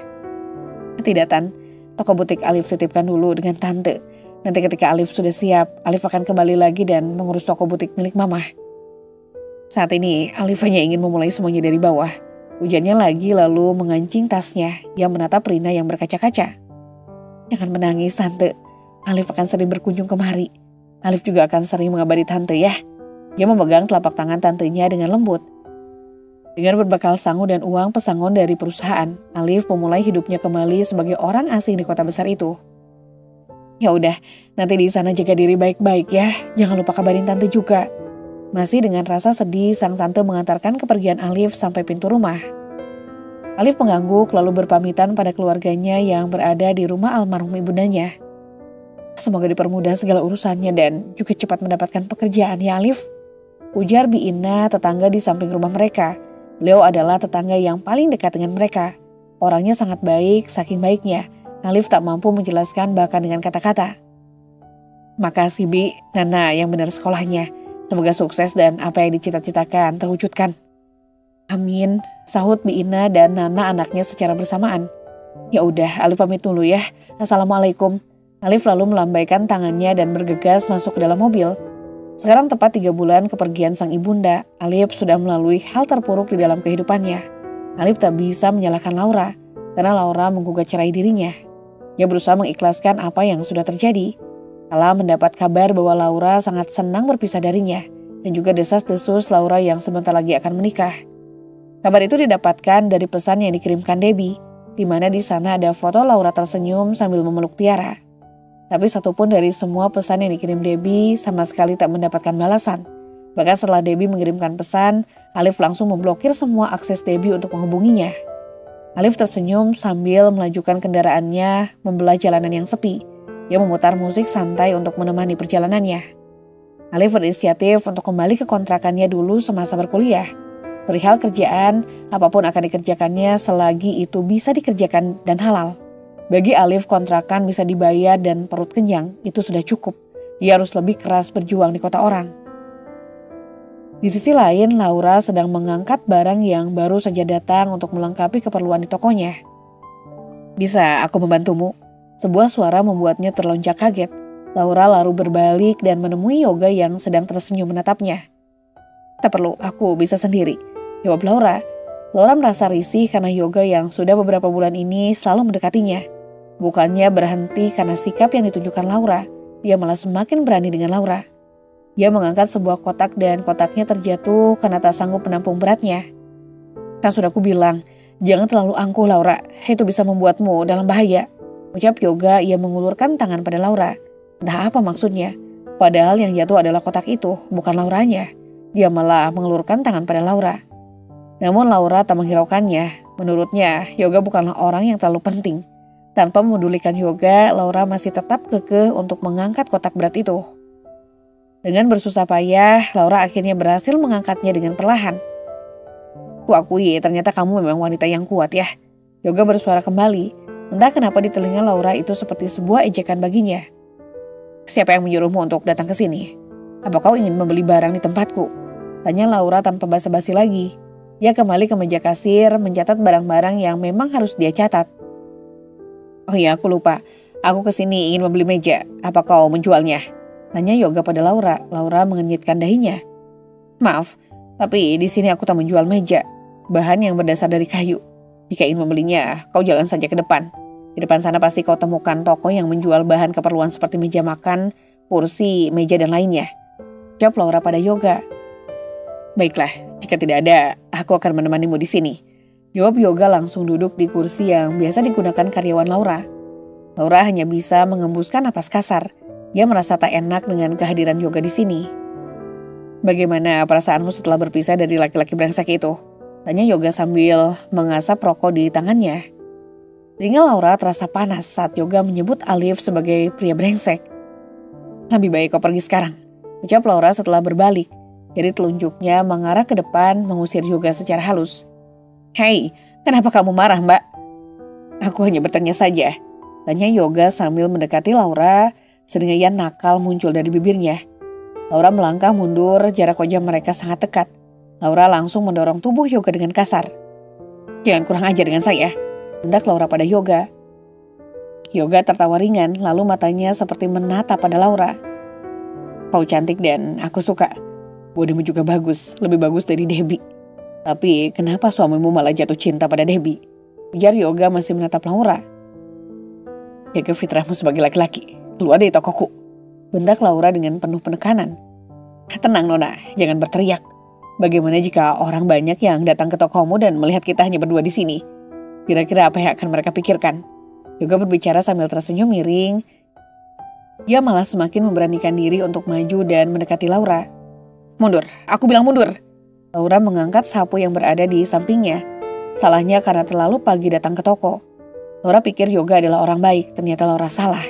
Tidak Tan, toko butik Alif titipkan dulu dengan tante. Nanti ketika Alif sudah siap, Alif akan kembali lagi dan mengurus toko butik milik mama. Saat ini Alif hanya ingin memulai semuanya dari bawah. Ujarnya lagi lalu mengancing tasnya. Ia menatap Rina yang berkaca-kaca. Jangan menangis tante. Alif akan sering berkunjung kemari. Alif juga akan sering mengabari tante ya. Ia memegang telapak tangan tantenya dengan lembut. Dengan berbekal sangu dan uang pesangon dari perusahaan, Alif memulai hidupnya kembali sebagai orang asing di kota besar itu. Ya udah, nanti di sana jaga diri baik-baik ya. Jangan lupa kabarin tante juga. Masih dengan rasa sedih, sang tante mengantarkan kepergian Alif sampai pintu rumah. Alif mengangguk lalu berpamitan pada keluarganya yang berada di rumah almarhum ibundanya. Semoga dipermudah segala urusannya dan juga cepat mendapatkan pekerjaan ya Alif. Ujar Bi Ina, tetangga di samping rumah mereka. Beliau adalah tetangga yang paling dekat dengan mereka. Orangnya sangat baik, saking baiknya Alif tak mampu menjelaskan bahkan dengan kata-kata. Makasih Bi, Nana yang benar sekolahnya. Semoga sukses dan apa yang dicita-citakan terwujudkan. Amin, sahut Bi Ina dan Nana anaknya secara bersamaan. Ya udah, Alif pamit dulu ya. Assalamualaikum. Alif lalu melambaikan tangannya dan bergegas masuk ke dalam mobil. Sekarang tepat 3 bulan kepergian sang ibunda, Alif sudah melalui hal terpuruk di dalam kehidupannya. Alif tak bisa menyalahkan Laura, karena Laura menggugat cerai dirinya. Dia berusaha mengikhlaskan apa yang sudah terjadi. Kala mendapat kabar bahwa Laura sangat senang berpisah darinya, dan juga desas-desus Laura yang sebentar lagi akan menikah. Kabar itu didapatkan dari pesan yang dikirimkan Debbie, di mana di sana ada foto Laura tersenyum sambil memeluk Tiara. Tapi satupun dari semua pesan yang dikirim Debbie sama sekali tak mendapatkan balasan. Bahkan setelah Debbie mengirimkan pesan, Alif langsung memblokir semua akses Debbie untuk menghubunginya. Alif tersenyum sambil melajukan kendaraannya membelah jalanan yang sepi. Dia memutar musik santai untuk menemani perjalanannya. Alif berinisiatif untuk kembali ke kontrakannya dulu semasa berkuliah. Perihal kerjaan, apapun akan dikerjakannya selagi itu bisa dikerjakan dan halal. Bagi Alif, kontrakan bisa dibayar dan perut kenyang, itu sudah cukup. Dia harus lebih keras berjuang di kota orang. Di sisi lain, Laura sedang mengangkat barang yang baru saja datang untuk melengkapi keperluan di tokonya. Bisa aku membantumu? Sebuah suara membuatnya terlonjak kaget. Laura lalu berbalik dan menemui Yoga yang sedang tersenyum menatapnya. Tak perlu, aku bisa sendiri, jawab Laura. Laura merasa risih karena Yoga yang sudah beberapa bulan ini selalu mendekatinya. Bukannya berhenti karena sikap yang ditunjukkan Laura, dia malah semakin berani dengan Laura. Dia mengangkat sebuah kotak dan kotaknya terjatuh karena tak sanggup menampung beratnya. Kan sudah aku bilang, jangan terlalu angkuh Laura, itu bisa membuatmu dalam bahaya. Ucap Yoga, ia mengulurkan tangan pada Laura. Entah apa maksudnya, padahal yang jatuh adalah kotak itu, bukan Lauranya. Dia malah mengulurkan tangan pada Laura. Namun Laura tak menghiraukannya. Menurutnya, Yoga bukanlah orang yang terlalu penting. Tanpa memedulikan Yoga, Laura masih tetap kekeh untuk mengangkat kotak berat itu. Dengan bersusah payah, Laura akhirnya berhasil mengangkatnya dengan perlahan. Kuakui, ternyata kamu memang wanita yang kuat ya. Yoga bersuara kembali. Entah kenapa di telinga Laura itu seperti sebuah ejekan baginya. Siapa yang menyuruhmu untuk datang ke sini? Apa kau ingin membeli barang di tempatku? Tanya Laura tanpa basa-basi lagi. Dia kembali ke meja kasir, mencatat barang-barang yang memang harus dia catat. Oh iya, aku lupa. Aku kesini ingin membeli meja. Apa kau menjualnya? Tanya Yoga pada Laura. Laura mengenyitkan dahinya. Maaf, tapi di sini aku tak menjual meja. Bahan yang berdasar dari kayu. Jika ingin membelinya, kau jalan saja ke depan. Di depan sana pasti kau temukan toko yang menjual bahan keperluan seperti meja makan, kursi, meja dan lainnya. Jawab Laura pada Yoga. Baiklah, jika tidak ada, aku akan menemanimu di sini. Jawab Yoga langsung duduk di kursi yang biasa digunakan karyawan Laura. Laura hanya bisa mengembuskan napas kasar. Dia merasa tak enak dengan kehadiran Yoga di sini. Bagaimana perasaanmu setelah berpisah dari laki-laki brengsek itu? Tanya Yoga sambil mengasap rokok di tangannya. Telinga Laura terasa panas saat Yoga menyebut Alif sebagai pria brengsek. Lebih baik kau pergi sekarang, ucap Laura setelah berbalik. Jadi telunjuknya mengarah ke depan mengusir Yoga secara halus. Hei, kenapa kamu marah, Mbak? Aku hanya bertanya saja, tanya Yoga sambil mendekati Laura, sedengaian nakal muncul dari bibirnya. Laura melangkah mundur, jarak wajah mereka sangat dekat. Laura langsung mendorong tubuh Yoga dengan kasar. Jangan kurang ajar dengan saya, hendak Laura pada Yoga. Yoga tertawa ringan, lalu matanya seperti menatap pada Laura. Kau cantik dan aku suka. Bodimu juga bagus, lebih bagus dari Debbie. Tapi kenapa suamimu malah jatuh cinta pada Debbie? Ujar Yoga masih menatap Laura. Jaga fitrahmu sebagai laki-laki, keluar dari tokoku, bentak Laura dengan penuh penekanan. Tenang Nona, jangan berteriak. Bagaimana jika orang banyak yang datang ke tokomu dan melihat kita hanya berdua di sini? Kira-kira apa yang akan mereka pikirkan? Yoga berbicara sambil tersenyum miring. Ia malah semakin memberanikan diri untuk maju dan mendekati Laura. Mundur, aku bilang mundur. Laura mengangkat sapu yang berada di sampingnya. Salahnya karena terlalu pagi datang ke toko. Laura pikir Yoga adalah orang baik, ternyata Laura salah.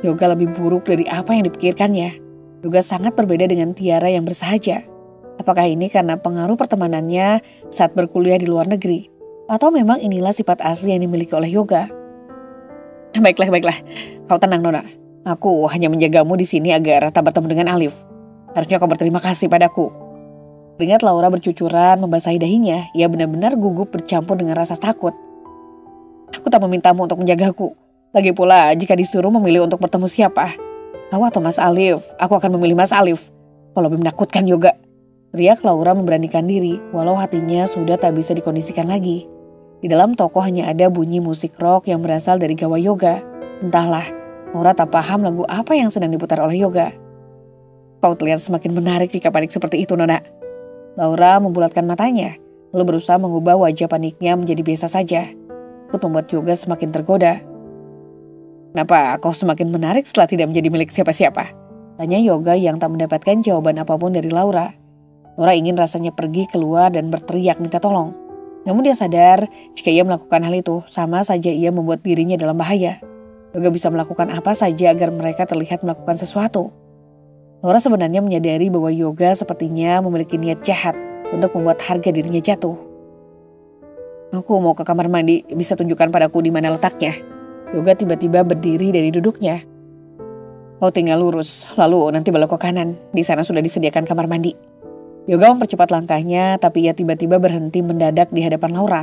Yoga lebih buruk dari apa yang dipikirkannya. Yoga sangat berbeda dengan Tiara yang bersahaja. Apakah ini karena pengaruh pertemanannya saat berkuliah di luar negeri? Atau memang inilah sifat asli yang dimiliki oleh Yoga? Baiklah. Kau tenang Nona. Aku hanya menjagamu di sini agar tak bertemu dengan Alif. Harusnya kau berterima kasih padaku. Keringat Laura bercucuran membasahi dahinya. Ia benar-benar gugup bercampur dengan rasa takut. Aku tak memintamu untuk menjagaku. Lagi pula jika disuruh memilih untuk bertemu siapa? Kau atau Mas Alif? Aku akan memilih Mas Alif. Kau lebih menakutkan Yoga. Teriak Laura memberanikan diri walau hatinya sudah tak bisa dikondisikan lagi. Di dalam toko hanya ada bunyi musik rock yang berasal dari gawai Yoga. Entahlah, Laura tak paham lagu apa yang sedang diputar oleh Yoga. Kau terlihat semakin menarik jika panik seperti itu, Nona. Laura membulatkan matanya, lalu berusaha mengubah wajah paniknya menjadi biasa saja. Itu membuat Yoga semakin tergoda. Kenapa kau semakin menarik setelah tidak menjadi milik siapa-siapa? Tanya Yoga yang tak mendapatkan jawaban apapun dari Laura. Laura ingin rasanya pergi keluar dan berteriak minta tolong. Namun dia sadar jika ia melakukan hal itu sama saja ia membuat dirinya dalam bahaya. Yoga bisa melakukan apa saja agar mereka terlihat melakukan sesuatu. Laura sebenarnya menyadari bahwa Yoga sepertinya memiliki niat jahat untuk membuat harga dirinya jatuh. Aku mau ke kamar mandi, bisa tunjukkan padaku di mana letaknya? Yoga tiba-tiba berdiri dari duduknya. Kau tinggal lurus, lalu nanti belok ke kanan. Di sana sudah disediakan kamar mandi. Yoga mempercepat langkahnya, tapi ia tiba-tiba berhenti mendadak di hadapan Laura.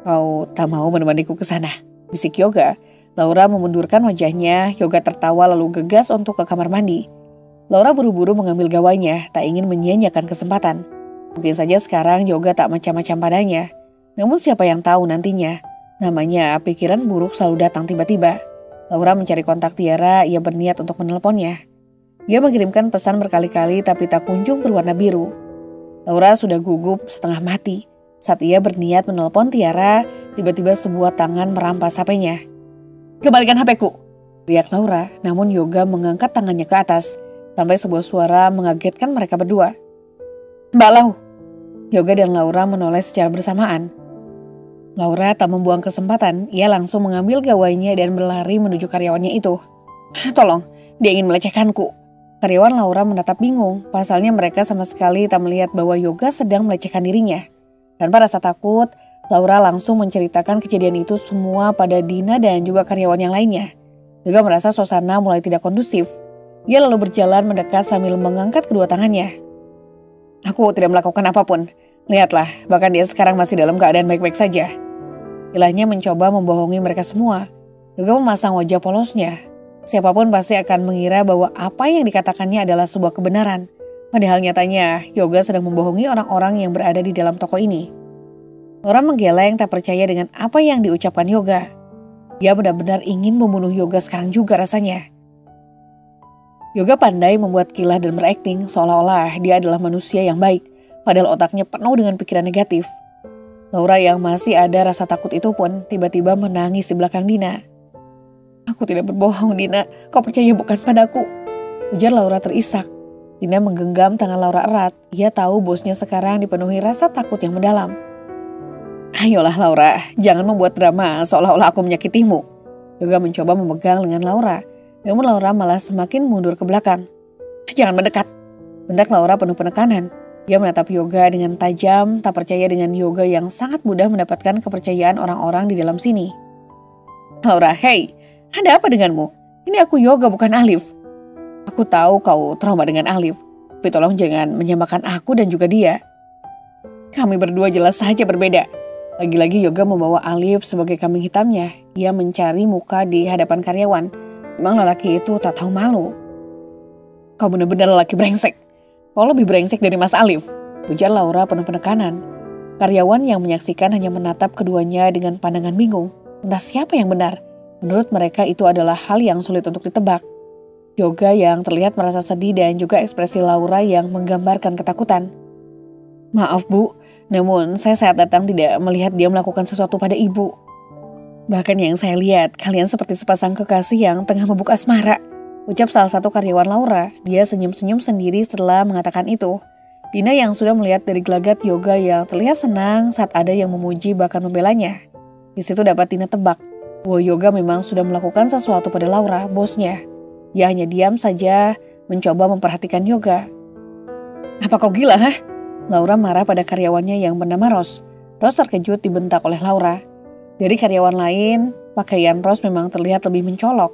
Kau tak mau menemaniku ke sana? Bisik Yoga. Laura memundurkan wajahnya. Yoga tertawa lalu gegas untuk ke kamar mandi. Laura buru-buru mengambil gawainya, tak ingin menyia-nyiakan kesempatan. Mungkin saja sekarang Yoga tak macam-macam padanya. Namun siapa yang tahu nantinya. Namanya pikiran buruk selalu datang tiba-tiba. Laura mencari kontak Tiara, ia berniat untuk menelponnya. Dia mengirimkan pesan berkali-kali tapi tak kunjung berwarna biru. Laura sudah gugup setengah mati. Saat ia berniat menelpon Tiara, tiba-tiba sebuah tangan merampas HP-nya. Kembalikan HP-ku, teriak Laura, namun Yoga mengangkat tangannya ke atas, sampai sebuah suara mengagetkan mereka berdua. Mbak Lau. Yoga dan Laura menoleh secara bersamaan. Laura tak membuang kesempatan, ia langsung mengambil gawainya dan berlari menuju karyawannya itu. Tolong, dia ingin melecehkanku. Karyawan Laura menatap bingung, pasalnya mereka sama sekali tak melihat bahwa Yoga sedang melecehkan dirinya. Tanpa rasa takut, Laura langsung menceritakan kejadian itu semua pada Dina dan juga karyawan yang lainnya. Yoga merasa suasana mulai tidak kondusif. Ia lalu berjalan mendekat sambil mengangkat kedua tangannya. Aku tidak melakukan apapun. Lihatlah, bahkan dia sekarang masih dalam keadaan baik-baik saja. Ilahnya mencoba membohongi mereka semua. Yoga memasang wajah polosnya. Siapapun pasti akan mengira bahwa apa yang dikatakannya adalah sebuah kebenaran. Padahal nyatanya Yoga sedang membohongi orang-orang yang berada di dalam toko ini. Laura menggeleng tak percaya dengan apa yang diucapkan Yoga. Dia benar-benar ingin membunuh Yoga sekarang juga rasanya. Yoga pandai membuat kilah dan berakting seolah-olah dia adalah manusia yang baik, padahal otaknya penuh dengan pikiran negatif. Laura yang masih ada rasa takut itu pun tiba-tiba menangis di belakang Dina. "Aku tidak berbohong, Dina. Kau percaya bukan padaku?" ujar Laura terisak. Dina menggenggam tangan Laura erat. Ia tahu bosnya sekarang dipenuhi rasa takut yang mendalam. "Ayolah Laura, jangan membuat drama seolah-olah aku menyakitimu." Yoga mencoba memegang lengan Laura. Namun Laura malah semakin mundur ke belakang. "Jangan mendekat," bentak Laura penuh penekanan. Dia menatap Yoga dengan tajam, tak percaya dengan Yoga yang sangat mudah mendapatkan kepercayaan orang-orang di dalam sini. "Laura, hei, ada apa denganmu? Ini aku Yoga bukan Alif. Aku tahu kau trauma dengan Alif, tapi tolong jangan menyamakan aku dan juga dia. Kami berdua jelas saja berbeda." Lagi-lagi Yoga membawa Alif sebagai kambing hitamnya. Ia mencari muka di hadapan karyawan. Memang lelaki itu tak tahu malu. "Kau benar-benar lelaki brengsek. Kau lebih brengsek dari Mas Alif," ujar Laura penuh penekanan. Karyawan yang menyaksikan hanya menatap keduanya dengan pandangan bingung. Entah siapa yang benar. Menurut mereka itu adalah hal yang sulit untuk ditebak. Yoga yang terlihat merasa sedih dan juga ekspresi Laura yang menggambarkan ketakutan. "Maaf Bu, namun saya saat datang tidak melihat dia melakukan sesuatu pada Ibu. Bahkan yang saya lihat, kalian seperti sepasang kekasih yang tengah mabuk asmara," ucap salah satu karyawan Laura. Dia senyum-senyum sendiri setelah mengatakan itu. Dina yang sudah melihat dari gelagat Yoga yang terlihat senang saat ada yang memuji bahkan membelanya. Di situ dapat Dina tebak bahwa Yoga memang sudah melakukan sesuatu pada Laura, bosnya. Dia hanya diam saja mencoba memperhatikan Yoga. "Apa kau gila, hah?" Laura marah pada karyawannya yang bernama Ros. Ros terkejut dibentak oleh Laura. Dari karyawan lain, pakaian Ros memang terlihat lebih mencolok.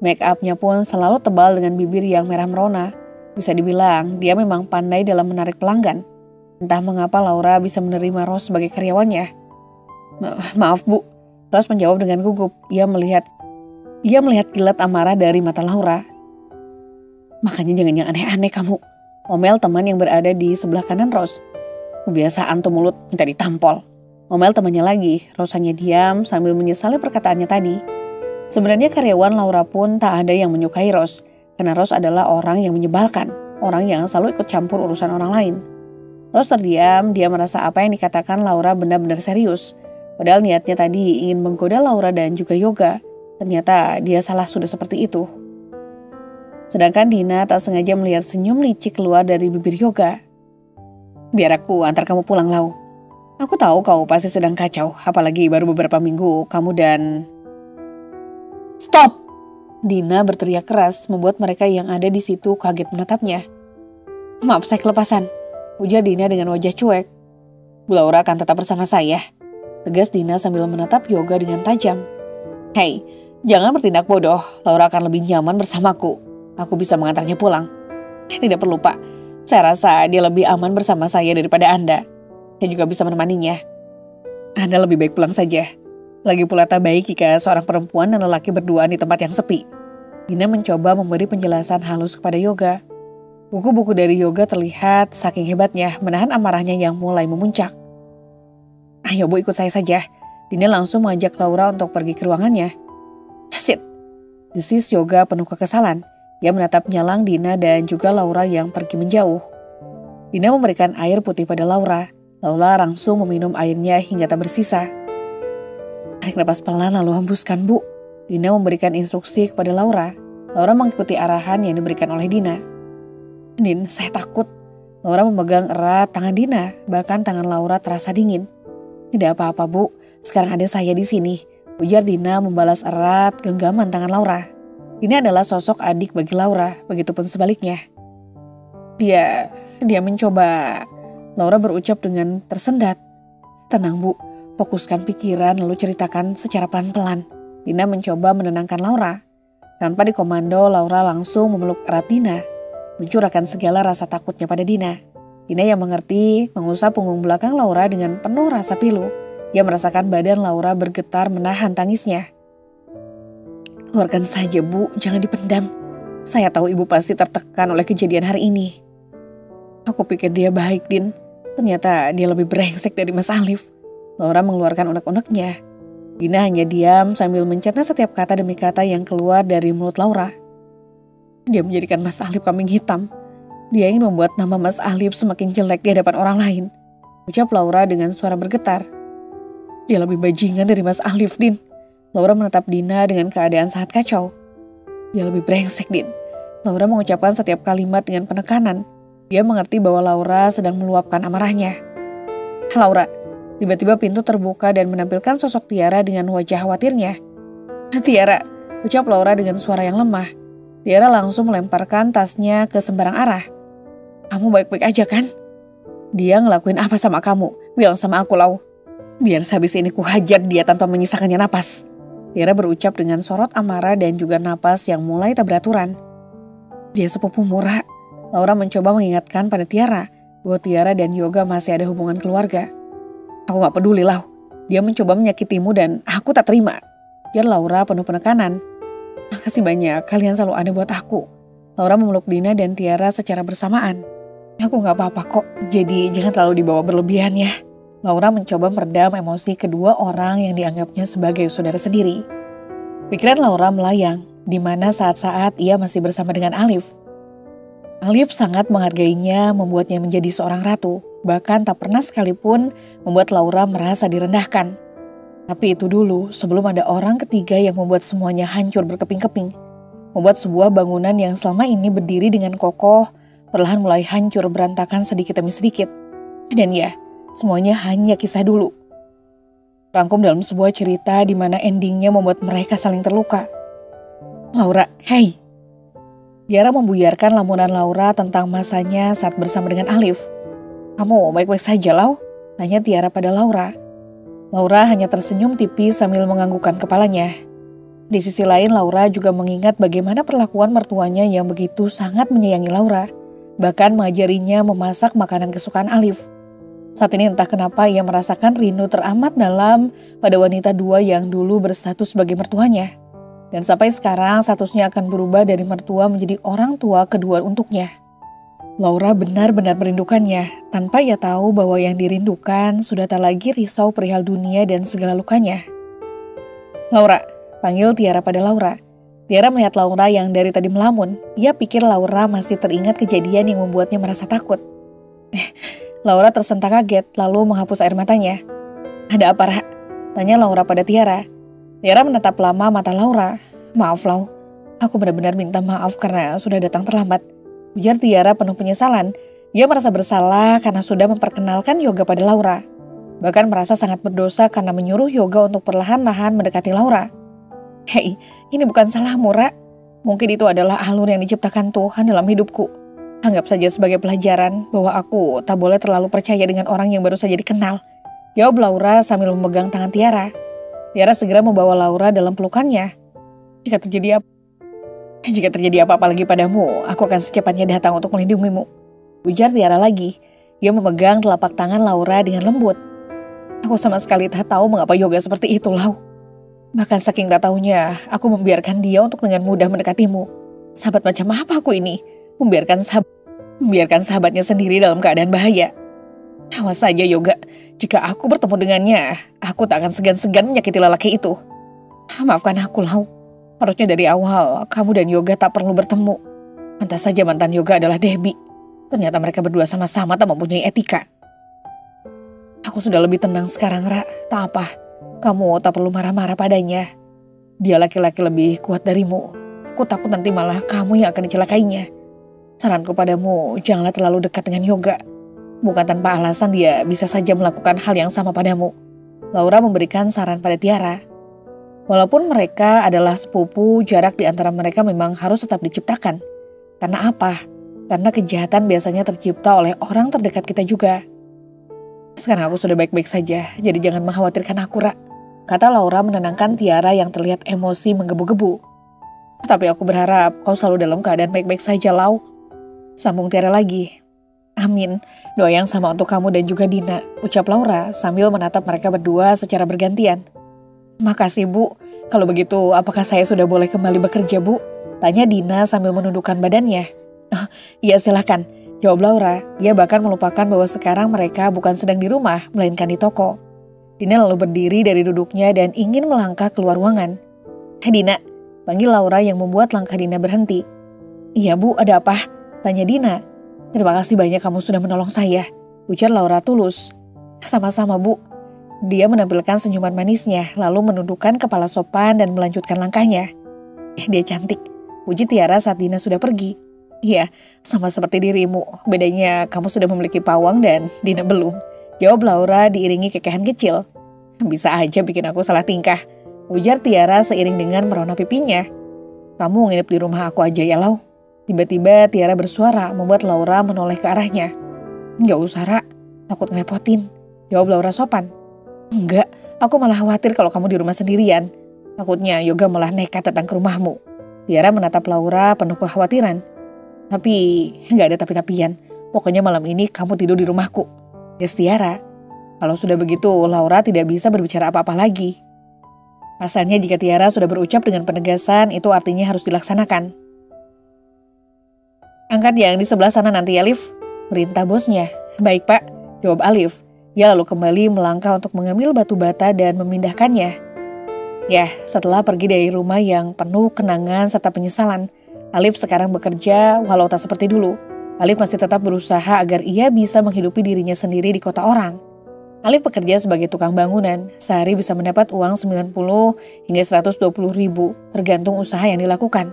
Make up-nya pun selalu tebal dengan bibir yang merah merona. Bisa dibilang, dia memang pandai dalam menarik pelanggan. Entah mengapa Laura bisa menerima Ros sebagai karyawannya. Maaf Bu, Ros menjawab dengan gugup. Ia melihat kilat amarah dari mata Laura. "Makanya jangan yang aneh-aneh kamu," omel teman yang berada di sebelah kanan Ros. "Kebiasaan tuh mulut minta ditampol," omel temannya lagi. Ros hanya diam sambil menyesali perkataannya tadi. Sebenarnya karyawan Laura pun tak ada yang menyukai Ros. Karena Ros adalah orang yang menyebalkan. Orang yang selalu ikut campur urusan orang lain. Ros terdiam, dia merasa apa yang dikatakan Laura benar-benar serius. Padahal niatnya tadi ingin menggoda Laura dan juga Yoga. Ternyata dia salah sudah seperti itu. Sedangkan Dina tak sengaja melihat senyum licik keluar dari bibir Yoga. "Biar aku antar kamu pulang, Lau. Aku tahu kau pasti sedang kacau, apalagi baru beberapa minggu kamu dan..." "Stop!" Dina berteriak keras, membuat mereka yang ada di situ kaget menatapnya. "Maaf, saya kelepasan," ujar Dina dengan wajah cuek. "Bu Laura akan tetap bersama saya," tegas Dina sambil menatap Yoga dengan tajam. "Hei, jangan bertindak bodoh. Laura akan lebih nyaman bersamaku. Aku bisa mengantarnya pulang." "Tidak perlu, Pak. Saya rasa dia lebih aman bersama saya daripada Anda. Saya juga bisa menemaninya." "Anda lebih baik pulang saja. Lagi pula tak baik jika seorang perempuan dan lelaki berduaan di tempat yang sepi." Dina mencoba memberi penjelasan halus kepada Yoga. Buku-buku dari Yoga terlihat saking hebatnya menahan amarahnya yang mulai memuncak. "Ayo Bu, ikut saya saja." Dina langsung mengajak Laura untuk pergi ke ruangannya. "Sit!" desis Yoga penuh kekesalan. Dia menatap nyalang Dina dan juga Laura yang pergi menjauh. Dina memberikan air putih pada Laura. Laura langsung meminum airnya hingga tak bersisa. "Tarik napas pelan lalu hembuskan, Bu." Dina memberikan instruksi kepada Laura. Laura mengikuti arahan yang diberikan oleh Dina. "Din, saya takut." Laura memegang erat tangan Dina, bahkan tangan Laura terasa dingin. "Tidak apa-apa, Bu. Sekarang ada saya di sini," ujar Dina membalas erat genggaman tangan Laura. Ini adalah sosok adik bagi Laura, begitupun sebaliknya. Dia mencoba. Laura berucap dengan tersendat. "Tenang Bu, fokuskan pikiran lalu ceritakan secara pelan-pelan." Dina mencoba menenangkan Laura. Tanpa dikomando, Laura langsung memeluk erat Dina, mencurahkan segala rasa takutnya pada Dina. Dina yang mengerti mengusap punggung belakang Laura dengan penuh rasa pilu. Ia merasakan badan Laura bergetar menahan tangisnya. "Keluarkan saja Bu, jangan dipendam. Saya tahu Ibu pasti tertekan oleh kejadian hari ini." "Aku pikir dia baik, Din. Ternyata dia lebih brengsek dari Mas Alif." Laura mengeluarkan unek-uneknya. Dina hanya diam sambil mencerna setiap kata demi kata yang keluar dari mulut Laura. Dia menjadikan Mas Alif kambing hitam. Dia ingin membuat nama Mas Alif semakin jelek di hadapan orang lain. Ucap Laura dengan suara bergetar. Dia lebih bajingan dari Mas Alif, Din. Laura menatap Dina dengan keadaan sangat kacau. Dia lebih brengsek, Din. Laura mengucapkan setiap kalimat dengan penekanan. Dia mengerti bahwa Laura sedang meluapkan amarahnya. Laura, tiba-tiba pintu terbuka dan menampilkan sosok Tiara dengan wajah khawatirnya. Tiara, ucap Laura dengan suara yang lemah. Tiara langsung melemparkan tasnya ke sembarang arah. Kamu baik-baik aja kan? Dia ngelakuin apa sama kamu? Bilang sama aku, Lau. Biar sehabis ini ku hajar dia tanpa menyisakannya napas. Tiara berucap dengan sorot amarah dan juga napas yang mulai tak beraturan. Dia sepupu Mura. Laura mencoba mengingatkan pada Tiara bahwa Tiara dan Yoga masih ada hubungan keluarga. Aku gak peduli, Lau. Dia mencoba menyakitimu dan aku tak terima. Ujar Laura penuh penekanan. Makasih banyak, kalian selalu ada buat aku. Laura memeluk Dina dan Tiara secara bersamaan. Aku gak apa-apa kok, jadi jangan terlalu dibawa berlebihan ya. Laura mencoba meredam emosi kedua orang yang dianggapnya sebagai saudara sendiri. Pikiran Laura melayang, di mana saat-saat ia masih bersama dengan Alif. Alif sangat menghargainya, membuatnya menjadi seorang ratu, bahkan tak pernah sekalipun membuat Laura merasa direndahkan. Tapi itu dulu, sebelum ada orang ketiga yang membuat semuanya hancur berkeping-keping. Membuat sebuah bangunan yang selama ini berdiri dengan kokoh, perlahan mulai hancur berantakan sedikit demi sedikit. Dan ya, semuanya hanya kisah dulu. Rangkum dalam sebuah cerita di mana endingnya membuat mereka saling terluka. Laura, hey! Tiara membuyarkan lamunan Laura tentang masanya saat bersama dengan Alif. Kamu baik-baik saja, Lau? Tanya Tiara pada Laura. Laura hanya tersenyum tipis sambil menganggukkan kepalanya. Di sisi lain, Laura juga mengingat bagaimana perlakuan mertuanya yang begitu sangat menyayangi Laura. Bahkan mengajarinya memasak makanan kesukaan Alif. Saat ini entah kenapa ia merasakan rindu teramat dalam pada wanita dua yang dulu berstatus sebagai mertuanya. Dan sampai sekarang statusnya akan berubah dari mertua menjadi orang tua kedua untuknya. Laura benar-benar merindukannya tanpa ia tahu bahwa yang dirindukan sudah tak lagi risau perihal dunia dan segala lukanya. Laura, panggil Tiara pada Laura. Tiara melihat Laura yang dari tadi melamun. Ia pikir Laura masih teringat kejadian yang membuatnya merasa takut. Laura tersentak kaget lalu menghapus air matanya. Ada apa, Ra? Tanya Laura pada Tiara. Tiara menatap lama mata Laura. Maaf, Lau. Aku benar-benar minta maaf karena sudah datang terlambat. Ujar Tiara penuh penyesalan. Dia merasa bersalah karena sudah memperkenalkan Yoga pada Laura. Bahkan merasa sangat berdosa karena menyuruh Yoga untuk perlahan-lahan mendekati Laura. Hei, ini bukan salahmu, Ra. Mungkin itu adalah alur yang diciptakan Tuhan dalam hidupku. Anggap saja sebagai pelajaran bahwa aku tak boleh terlalu percaya dengan orang yang baru saja dikenal. Jawab Laura sambil memegang tangan Tiara. Tiara segera membawa Laura dalam pelukannya. Jika terjadi apa-apa lagi padamu, aku akan secepatnya datang untuk melindungimu. Ujar Tiara lagi. Dia memegang telapak tangan Laura dengan lembut. Aku sama sekali tak tahu mengapa Yoga seperti itu, Lau. Bahkan saking tak tahunya, aku membiarkan dia untuk dengan mudah mendekatimu. Sahabat macam apa aku ini? Membiarkan sahabatnya sendiri dalam keadaan bahaya. Awas saja Yoga, jika aku bertemu dengannya, aku tak akan segan-segan menyakiti lelaki itu. Maafkan aku, Lau. Harusnya dari awal, kamu dan Yoga tak perlu bertemu. Pantas saja mantan Yoga adalah Debbie. Ternyata mereka berdua sama-sama tak mempunyai etika. Aku sudah lebih tenang sekarang, Ra. Tak apa, kamu tak perlu marah-marah padanya. Dia laki-laki lebih kuat darimu. Aku takut nanti malah kamu yang akan dicelakainya. Saranku padamu, janganlah terlalu dekat dengan Yoga. Bukan tanpa alasan dia bisa saja melakukan hal yang sama padamu. Laura memberikan saran pada Tiara. Walaupun mereka adalah sepupu, jarak di antara mereka memang harus tetap diciptakan. Karena apa? Karena kejahatan biasanya tercipta oleh orang terdekat kita juga. Sekarang aku sudah baik-baik saja, jadi jangan mengkhawatirkan aku, Ra. Kata Laura menenangkan Tiara yang terlihat emosi menggebu-gebu. Tapi aku berharap kau selalu dalam keadaan baik-baik saja, Lau. Sambung Tiara lagi. Amin, doa yang sama untuk kamu dan juga Dina, ucap Laura sambil menatap mereka berdua secara bergantian. Makasih, Bu. Kalau begitu, apakah saya sudah boleh kembali bekerja, Bu? Tanya Dina sambil menundukkan badannya. Oh, iya silakan, jawab Laura. Ia bahkan melupakan bahwa sekarang mereka bukan sedang di rumah, melainkan di toko. Dina lalu berdiri dari duduknya dan ingin melangkah keluar ruangan. Dina, panggil Laura yang membuat langkah Dina berhenti. Iya Bu, ada apa? Tanya Dina. Terima kasih banyak kamu sudah menolong saya, ujar Laura tulus. Sama-sama Bu. Dia menampilkan senyuman manisnya, lalu menundukkan kepala sopan dan melanjutkan langkahnya. Dia cantik, puji Tiara saat Dina sudah pergi. Iya, sama seperti dirimu, bedanya kamu sudah memiliki pawang dan Dina belum. Jawab Laura diiringi kekehan kecil. Bisa aja bikin aku salah tingkah, ujar Tiara seiring dengan merona pipinya. Kamu nginep di rumah aku aja ya, Lau. Tiba-tiba Tiara bersuara membuat Laura menoleh ke arahnya. Nggak usah, Ra, takut ngerepotin, jawab Laura sopan. Enggak, aku malah khawatir kalau kamu di rumah sendirian. Takutnya Yoga malah nekat datang ke rumahmu. Tiara menatap Laura penuh kekhawatiran. Tapi nggak ada tapi-tapian, pokoknya malam ini kamu tidur di rumahku. Ges Tiara. Kalau sudah begitu, Laura tidak bisa berbicara apa-apa lagi. Pasalnya jika Tiara sudah berucap dengan penegasan, itu artinya harus dilaksanakan. Angkat yang di sebelah sana nanti ya, Liv, perintah bosnya. Baik Pak, jawab Alif. Ia lalu kembali melangkah untuk mengambil batu bata dan memindahkannya. Ya, setelah pergi dari rumah yang penuh kenangan serta penyesalan, Alif sekarang bekerja walau tak seperti dulu. Alif masih tetap berusaha agar ia bisa menghidupi dirinya sendiri di kota orang. Alif bekerja sebagai tukang bangunan, sehari bisa mendapat uang 90 hingga 120 ribu, tergantung usaha yang dilakukan.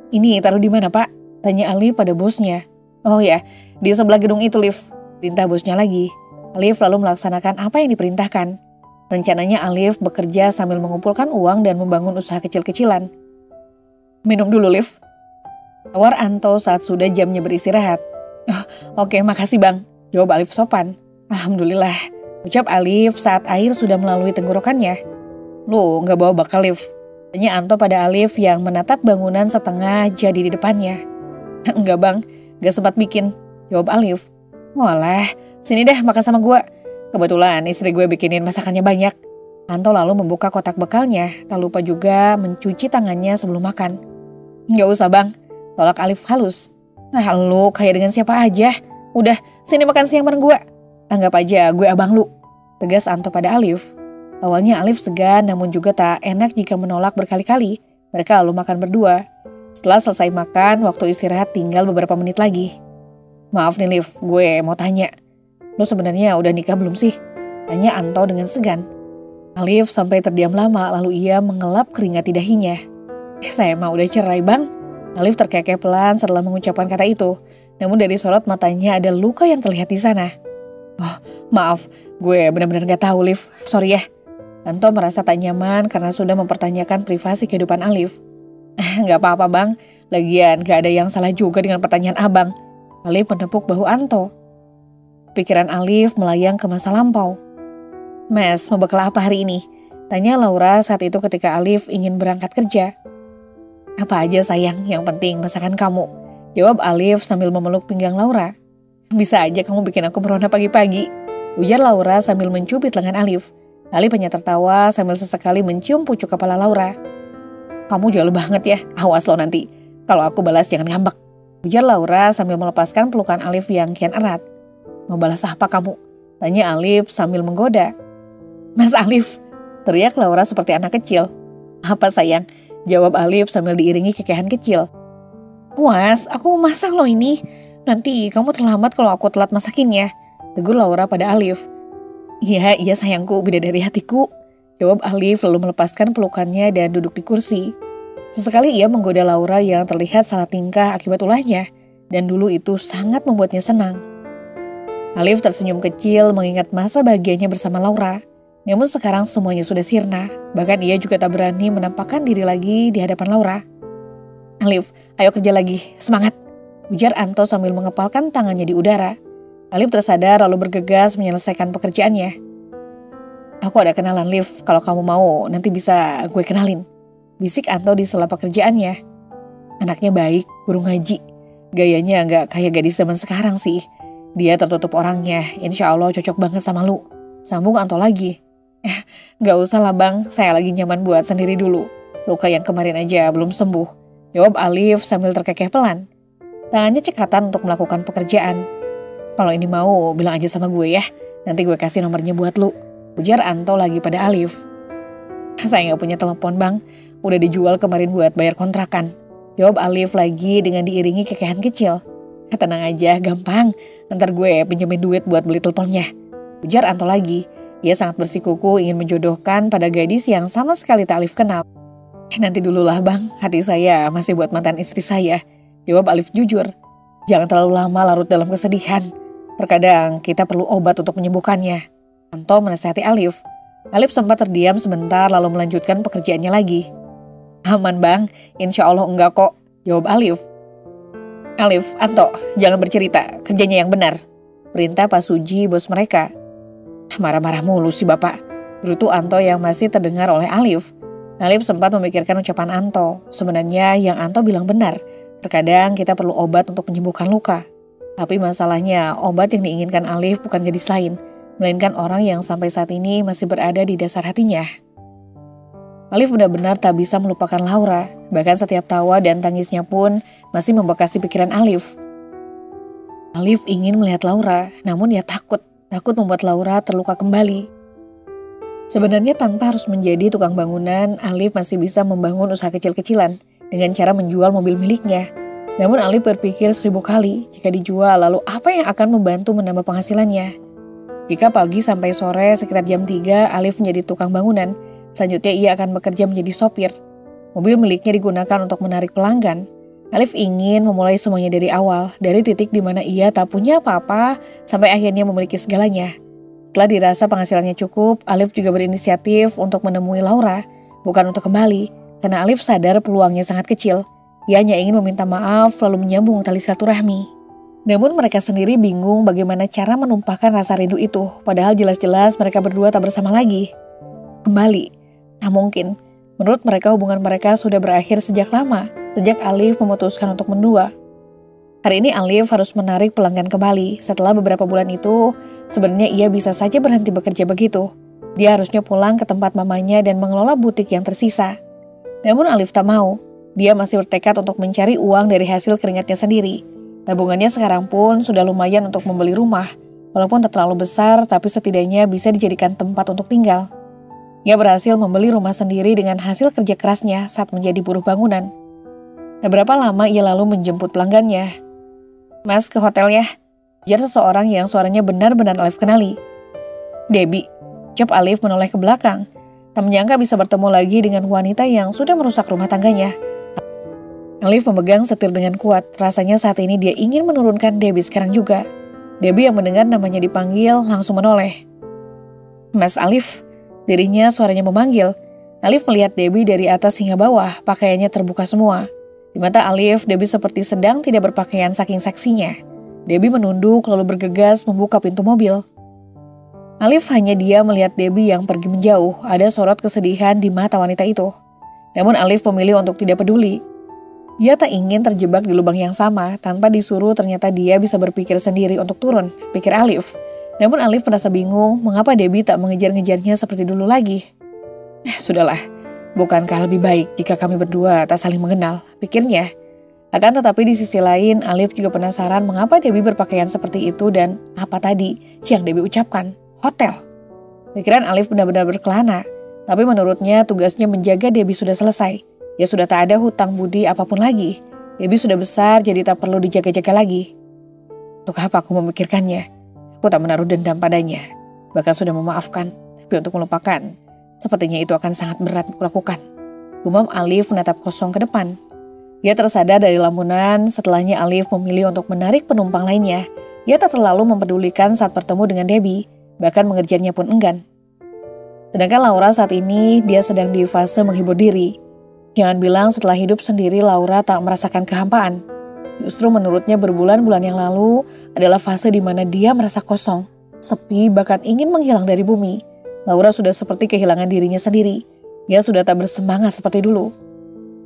Ini taruh di mana Pak? Tanya Alif pada bosnya. Oh ya, di sebelah gedung itu Liv, perintah bosnya lagi. Alif lalu melaksanakan apa yang diperintahkan. Rencananya Alif bekerja sambil mengumpulkan uang dan membangun usaha kecil-kecilan. Minum dulu Liv, tawar Anto saat sudah jamnya beristirahat. Oh, oke, makasih Bang, jawab Alif sopan. Alhamdulillah, ucap Alif saat air sudah melalui tenggorokannya. Lu gak bawa bekal Liv? Tanya Anto pada Alif yang menatap bangunan setengah jadi di depannya. Enggak Bang, gak sempat bikin, jawab Alif. Walah, sini deh makan sama gue. Kebetulan istri gue bikinin masakannya banyak. Anto lalu membuka kotak bekalnya, tak lupa juga mencuci tangannya sebelum makan. Gak usah Bang, tolak Alif halus. Lu kayak dengan siapa aja. Udah, sini makan siang bareng gue. Anggap aja gue abang lu, tegas Anto pada Alif. Awalnya Alif segan namun juga tak enak jika menolak berkali-kali. Mereka lalu makan berdua. Setelah selesai makan, waktu istirahat tinggal beberapa menit lagi. Maaf nih Liv, gue mau tanya. Lu sebenarnya udah nikah belum sih? Tanya Anto dengan segan. Alif sampai terdiam lama lalu ia mengelap keringat di dahinya. Saya mah udah cerai Bang. Alif terkekeh pelan setelah mengucapkan kata itu. Namun dari sorot matanya ada luka yang terlihat di sana. Oh, maaf, gue benar-benar gak tahu, Liv. Sorry ya. Anto merasa tak nyaman karena sudah mempertanyakan privasi kehidupan Alif. Gak apa-apa, Bang. Lagian gak ada yang salah juga dengan pertanyaan Abang. Alif menepuk bahu Anto. Pikiran Alif melayang ke masa lampau. Mas, mau bekal apa hari ini? Tanya Laura saat itu ketika Alif ingin berangkat kerja. Apa aja sayang, yang penting masakan kamu. Jawab Alif sambil memeluk pinggang Laura. Bisa aja kamu bikin aku merona pagi-pagi, ujar Laura sambil mencubit lengan Alif. Alif hanya tertawa sambil sesekali mencium pucuk kepala Laura. Kamu jauh banget ya, awas lo nanti. Kalau aku balas jangan ngambek, ujar Laura sambil melepaskan pelukan Alif yang kian erat. Mau balas apa kamu? Tanya Alif sambil menggoda. Mas Alif, teriak Laura seperti anak kecil. Apa sayang? Jawab Alif sambil diiringi kekehan kecil. Puas, aku mau masak lo ini. Nanti kamu terlambat kalau aku telat masakinnya, tegur Laura pada Alif. Iya sayangku, bidadari hatiku, jawab Alif lalu melepaskan pelukannya dan duduk di kursi. Sesekali ia menggoda Laura yang terlihat salah tingkah akibat ulahnya, dan dulu itu sangat membuatnya senang. Alif tersenyum kecil mengingat masa bahagianya bersama Laura. Namun sekarang semuanya sudah sirna, bahkan ia juga tak berani menampakkan diri lagi di hadapan Laura. Alif, ayo kerja lagi, semangat, ujar Anto sambil mengepalkan tangannya di udara. Alif tersadar lalu bergegas menyelesaikan pekerjaannya. Aku ada kenalan Liv, kalau kamu mau nanti bisa gue kenalin, bisik Anto di sela pekerjaannya. Anaknya baik, guru ngaji. Gayanya gak kayak gadis zaman sekarang sih. Dia tertutup orangnya, insya Allah cocok banget sama lu, sambung Anto lagi. Gak usah lah bang, saya lagi nyaman buat sendiri dulu. Luka yang kemarin aja belum sembuh, jawab Alif sambil terkekeh pelan. Tangannya cekatan untuk melakukan pekerjaan. Kalau ini mau, bilang aja sama gue ya. Nanti gue kasih nomornya buat lu, ujar Anto lagi pada Alif. Saya nggak punya telepon bang, udah dijual kemarin buat bayar kontrakan. Jawab Alif lagi dengan diiringi kekehan kecil. Tenang aja, gampang. Ntar gue pinjemin duit buat beli teleponnya. Ujar Anto lagi. Ia sangat bersikuku ingin menjodohkan pada gadis yang sama sekali tak Alif kenal. Nanti dululah bang, hati saya masih buat mantan istri saya. Jawab Alif jujur. Jangan terlalu lama larut dalam kesedihan. Terkadang kita perlu obat untuk menyembuhkannya. Anto menasihati Alif. Alif sempat terdiam sebentar lalu melanjutkan pekerjaannya lagi. Aman bang, insya Allah enggak kok. Jawab Alif. Alif, Anto, jangan bercerita, kerjanya yang benar. Perintah Pak Suji, bos mereka. Marah-marah mulu sih bapak. Berutu Anto yang masih terdengar oleh Alif. Alif sempat memikirkan ucapan Anto. Sebenarnya yang Anto bilang benar. Terkadang kita perlu obat untuk menyembuhkan luka. Tapi masalahnya obat yang diinginkan Alif bukan gadis lain, melainkan orang yang sampai saat ini masih berada di dasar hatinya. Alif benar-benar tak bisa melupakan Laura. Bahkan setiap tawa dan tangisnya pun masih membekas di pikiran Alif. Alif ingin melihat Laura, namun ia takut membuat Laura terluka kembali. Sebenarnya tanpa harus menjadi tukang bangunan, Alif masih bisa membangun usaha kecil-kecilan dengan cara menjual mobil miliknya. Namun Alif berpikir 1000 kali, jika dijual lalu apa yang akan membantu menambah penghasilannya? Jika pagi sampai sore sekitar jam 3 Alif menjadi tukang bangunan, selanjutnya ia akan bekerja menjadi sopir. Mobil miliknya digunakan untuk menarik pelanggan. Alif ingin memulai semuanya dari awal, dari titik di mana ia tak punya apa-apa sampai akhirnya memiliki segalanya. Setelah dirasa penghasilannya cukup, Alif juga berinisiatif untuk menemui Laura, bukan untuk kembali, karena Alif sadar peluangnya sangat kecil. Ia hanya ingin meminta maaf lalu menyambung tali silaturahmi. Namun mereka sendiri bingung bagaimana cara menumpahkan rasa rindu itu, padahal jelas-jelas mereka berdua tak bersama lagi. Kembali, tak mungkin. Menurut mereka hubungan mereka sudah berakhir sejak lama, sejak Alif memutuskan untuk mendua. Hari ini Alif harus menarik pelanggan kembali. Setelah beberapa bulan itu, sebenarnya ia bisa saja berhenti bekerja begitu. Dia harusnya pulang ke tempat mamanya dan mengelola butik yang tersisa. Namun Alif tak mau. Dia masih bertekad untuk mencari uang dari hasil keringatnya sendiri. Tabungannya sekarang pun sudah lumayan untuk membeli rumah. Walaupun tak terlalu besar, tapi setidaknya bisa dijadikan tempat untuk tinggal. Ia berhasil membeli rumah sendiri dengan hasil kerja kerasnya saat menjadi buruh bangunan. Tak berapa lama ia lalu menjemput pelanggannya. Mas, ke hotel ya? Ujar seseorang yang suaranya benar-benar Alif kenali. Debbie, jawab Alif menoleh ke belakang. Tak menyangka bisa bertemu lagi dengan wanita yang sudah merusak rumah tangganya. Alif memegang setir dengan kuat. Rasanya saat ini dia ingin menurunkan Debbie sekarang juga. Debbie yang mendengar namanya dipanggil langsung menoleh. Mas Alif, dirinya suaranya memanggil. Alif melihat Debbie dari atas hingga bawah, pakaiannya terbuka semua. Di mata Alif, Debbie seperti sedang tidak berpakaian saking seksinya. Debbie menunduk lalu bergegas membuka pintu mobil. Alif hanya dia melihat Debbie yang pergi menjauh. Ada sorot kesedihan di mata wanita itu. Namun Alif memilih untuk tidak peduli. Ia tak ingin terjebak di lubang yang sama. Tanpa disuruh ternyata dia bisa berpikir sendiri untuk turun, pikir Alif. Namun Alif merasa bingung mengapa Debbie tak mengejar-ngejarnya seperti dulu lagi. Sudahlah, bukankah lebih baik jika kami berdua tak saling mengenal, pikirnya. Akan tetapi di sisi lain, Alif juga penasaran mengapa Debbie berpakaian seperti itu dan apa tadi yang Debbie ucapkan, hotel. Pikiran Alif benar-benar berkelana, tapi menurutnya tugasnya menjaga Debbie sudah selesai. Ya sudah tak ada hutang budi apapun lagi. Debbie sudah besar jadi tak perlu dijaga-jaga lagi. Untuk apa aku memikirkannya? Aku tak menaruh dendam padanya. Bahkan sudah memaafkan. Tapi untuk melupakan, sepertinya itu akan sangat berat kulakukan. Gumam Alif menatap kosong ke depan. Ia tersadar dari lamunan. Setelahnya Alif memilih untuk menarik penumpang lainnya. Ia tak terlalu mempedulikan saat bertemu dengan Debbie. Bahkan mengerjanya pun enggan. Sedangkan Laura saat ini dia sedang di fase menghibur diri. Jangan bilang setelah hidup sendiri Laura tak merasakan kehampaan. Justru menurutnya berbulan-bulan yang lalu adalah fase di mana dia merasa kosong, sepi, bahkan ingin menghilang dari bumi. Laura sudah seperti kehilangan dirinya sendiri. Dia sudah tak bersemangat seperti dulu.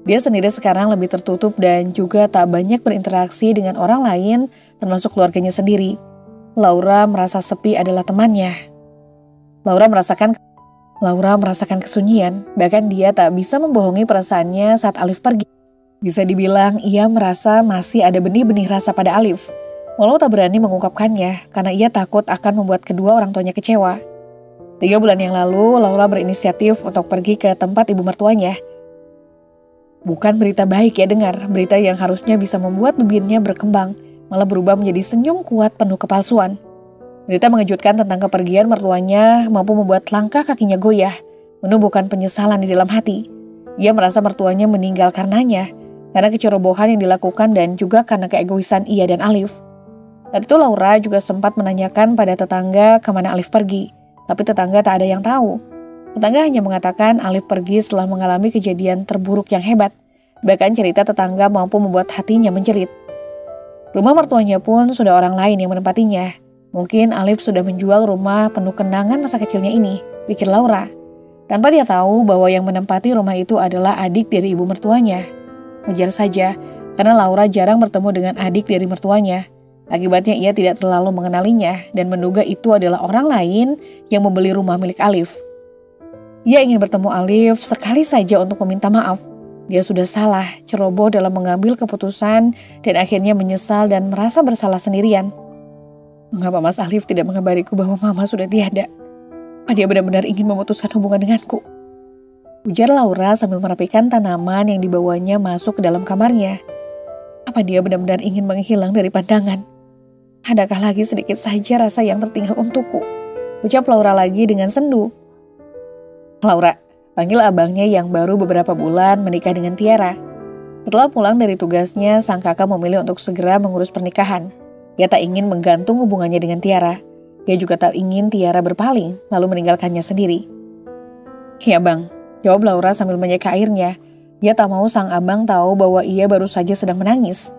Dia sendiri sekarang lebih tertutup dan juga tak banyak berinteraksi dengan orang lain termasuk keluarganya sendiri. Laura merasa sepi adalah temannya. Laura merasakan kesunyian, bahkan dia tak bisa membohongi perasaannya saat Alif pergi. Bisa dibilang ia merasa masih ada benih-benih rasa pada Alif, walau tak berani mengungkapkannya karena ia takut akan membuat kedua orang tuanya kecewa. 3 bulan yang lalu, Laura berinisiatif untuk pergi ke tempat ibu mertuanya. Bukan berita baik ya dengar, berita yang harusnya bisa membuat bibirnya berkembang, malah berubah menjadi senyum kuat penuh kepalsuan. Berita mengejutkan tentang kepergian mertuanya mampu membuat langkah kakinya goyah, menumbuhkan penyesalan di dalam hati. Ia merasa mertuanya meninggal karenanya, karena kecerobohan yang dilakukan dan juga karena keegoisan ia dan Alif. Saat itu Laura juga sempat menanyakan pada tetangga kemana Alif pergi, tapi tetangga tak ada yang tahu. Tetangga hanya mengatakan Alif pergi setelah mengalami kejadian terburuk yang hebat. Bahkan cerita tetangga mampu membuat hatinya menjerit. Rumah mertuanya pun sudah orang lain yang menempatinya. Mungkin Alif sudah menjual rumah penuh kenangan masa kecilnya ini, pikir Laura. Tanpa dia tahu bahwa yang menempati rumah itu adalah adik dari ibu mertuanya. Wajar saja, karena Laura jarang bertemu dengan adik dari mertuanya. Akibatnya ia tidak terlalu mengenalinya dan menduga itu adalah orang lain yang membeli rumah milik Alif. Ia ingin bertemu Alif sekali saja untuk meminta maaf. Dia sudah salah, ceroboh dalam mengambil keputusan dan akhirnya menyesal dan merasa bersalah sendirian. Mengapa Mas Alif tidak mengabariku bahwa Mama sudah tiada? Apa dia benar-benar ingin memutuskan hubungan denganku? Ujar Laura sambil merapikan tanaman yang dibawanya masuk ke dalam kamarnya. Apa dia benar-benar ingin menghilang dari pandangan? Adakah lagi sedikit saja rasa yang tertinggal untukku? Ucap Laura lagi dengan sendu. Laura, panggil abangnya yang baru beberapa bulan menikah dengan Tiara. Setelah pulang dari tugasnya, sang kakak memilih untuk segera mengurus pernikahan. Dia tak ingin menggantung hubungannya dengan Tiara. Dia juga tak ingin Tiara berpaling, lalu meninggalkannya sendiri. Ya bang, jawab Laura sambil menyeka airnya. Dia tak mau sang abang tahu bahwa ia baru saja sedang menangis.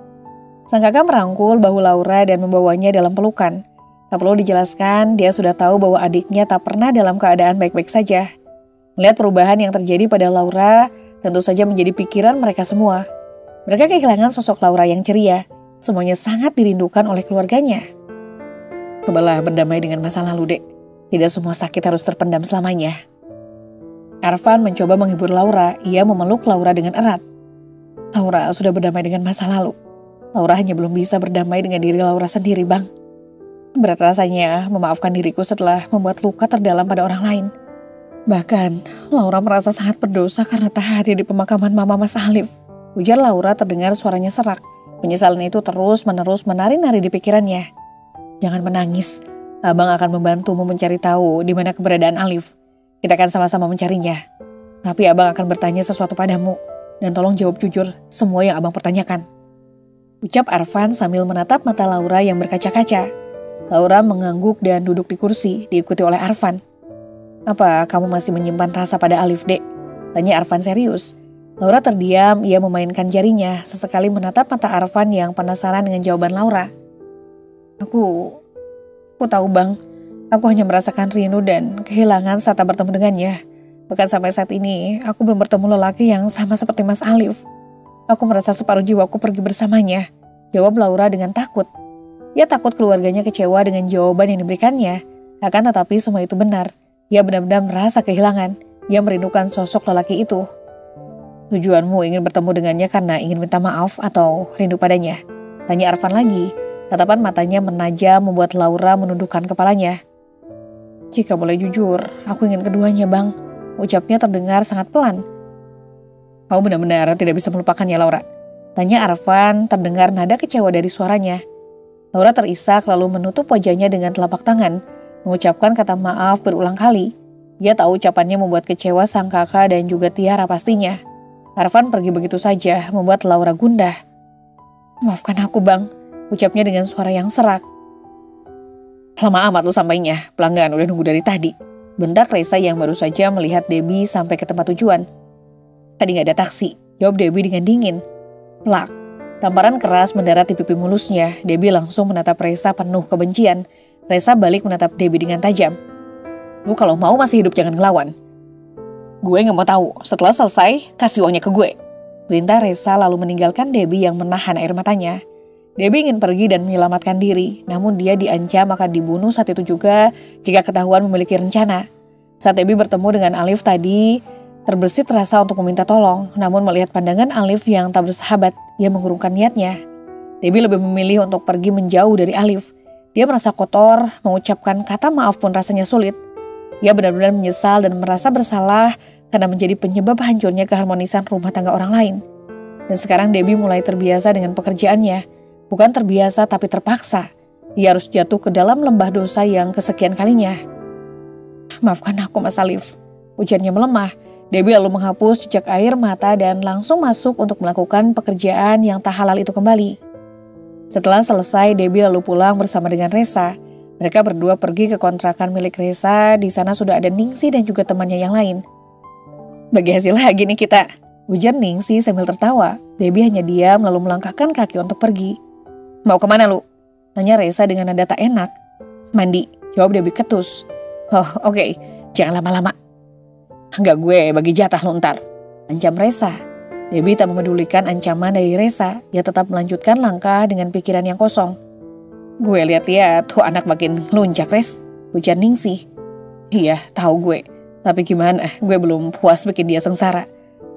Sang kakak merangkul bahu Laura dan membawanya dalam pelukan. Tak perlu dijelaskan, dia sudah tahu bahwa adiknya tak pernah dalam keadaan baik-baik saja. Melihat perubahan yang terjadi pada Laura, tentu saja menjadi pikiran mereka semua. Mereka kehilangan sosok Laura yang ceria. Semuanya sangat dirindukan oleh keluarganya. Cobalah berdamai dengan masa lalu, Dek. Tidak semua sakit harus terpendam selamanya. Arfan mencoba menghibur Laura. Ia memeluk Laura dengan erat. Laura sudah berdamai dengan masa lalu. Laura hanya belum bisa berdamai dengan diri Laura sendiri, Bang. Berat rasanya memaafkan diriku setelah membuat luka terdalam pada orang lain. Bahkan, Laura merasa sangat berdosa karena tak hadir di pemakaman Mama Mas Alif. Ujar Laura terdengar suaranya serak. Penyesalan itu terus-menerus menari-nari di pikirannya. Jangan menangis. Abang akan membantumu mencari tahu di mana keberadaan Alif. Kita akan sama-sama mencarinya. Tapi abang akan bertanya sesuatu padamu. Dan tolong jawab jujur semua yang abang pertanyakan. Ucap Arfan sambil menatap mata Laura yang berkaca-kaca. Laura mengangguk dan duduk di kursi, diikuti oleh Arfan. Apa kamu masih menyimpan rasa pada Alif, Dek? Tanya Arfan serius. Laura terdiam, ia memainkan jarinya, sesekali menatap mata Arfan yang penasaran dengan jawaban Laura. Aku tahu bang, aku hanya merasakan rindu dan kehilangan saat tak bertemu dengannya. Bahkan sampai saat ini, aku belum bertemu lelaki yang sama seperti Mas Alif. Aku merasa separuh jiwaku pergi bersamanya, jawab Laura dengan takut. Ia takut keluarganya kecewa dengan jawaban yang diberikannya, akan tetapi semua itu benar. Ia benar-benar merasa kehilangan, ia merindukan sosok lelaki itu. Tujuanmu ingin bertemu dengannya karena ingin minta maaf atau rindu padanya? Tanya Arfan lagi. Tatapan matanya menajam membuat Laura menundukkan kepalanya. Jika boleh jujur, aku ingin keduanya bang. Ucapnya terdengar sangat pelan. Kau benar-benar tidak bisa melupakannya Laura? Tanya Arfan, terdengar nada kecewa dari suaranya. Laura terisak lalu menutup wajahnya dengan telapak tangan. Mengucapkan kata maaf berulang kali. Ia tahu ucapannya membuat kecewa sang kakak dan juga Tiara pastinya. Arfan pergi begitu saja, membuat Laura gundah. Maafkan aku bang, ucapnya dengan suara yang serak. Lama amat lu sampainya, pelanggan udah nunggu dari tadi. Bentak Reza yang baru saja melihat Debbie sampai ke tempat tujuan. Tadi gak ada taksi, jawab Debbie dengan dingin. Plak, tamparan keras mendarat di pipi mulusnya. Debbie langsung menatap Reza penuh kebencian. Reza balik menatap Debbie dengan tajam. Lu kalau mau masih hidup jangan ngelawan. Gue gak mau tahu, setelah selesai, kasih uangnya ke gue. Perintah Reza lalu meninggalkan Debbie yang menahan air matanya. Debbie ingin pergi dan menyelamatkan diri, namun dia diancam akan dibunuh saat itu juga jika ketahuan memiliki rencana. Saat Debbie bertemu dengan Alif tadi, terbersit rasa untuk meminta tolong, namun melihat pandangan Alif yang tak bersahabat, ia mengurungkan niatnya. Debbie lebih memilih untuk pergi menjauh dari Alif. Dia merasa kotor, mengucapkan kata maaf pun rasanya sulit. Ia benar-benar menyesal dan merasa bersalah karena menjadi penyebab hancurnya keharmonisan rumah tangga orang lain. Dan sekarang Debbie mulai terbiasa dengan pekerjaannya. Bukan terbiasa tapi terpaksa. Ia harus jatuh ke dalam lembah dosa yang kesekian kalinya. "Maafkan aku, Mas Alif." Ujarnya melemah. Debbie lalu menghapus jejak air mata dan langsung masuk untuk melakukan pekerjaan yang tak halal itu kembali. Setelah selesai, Debbie lalu pulang bersama dengan Reza. Mereka berdua pergi ke kontrakan milik Reza. Di sana sudah ada Ningsih dan juga temannya yang lain. "Bagi hasil lagi nih kita," ujar Ningsih sambil tertawa. Debbie hanya diam lalu melangkahkan kaki untuk pergi. "Mau kemana lu?" tanya Reza dengan nada tak enak. "Mandi," jawab Debbie ketus. "Oh oke, jangan lama-lama." "Enggak, gue bagi jatah lu ntar," ancam Reza. Debbie tak memedulikan ancaman dari Reza. Ia tetap melanjutkan langkah dengan pikiran yang kosong. "Gue lihat-lihat tuh anak makin ngelunjak, Res," ujar Ningsih. "Iya, tahu gue. Tapi gimana, gue belum puas bikin dia sengsara.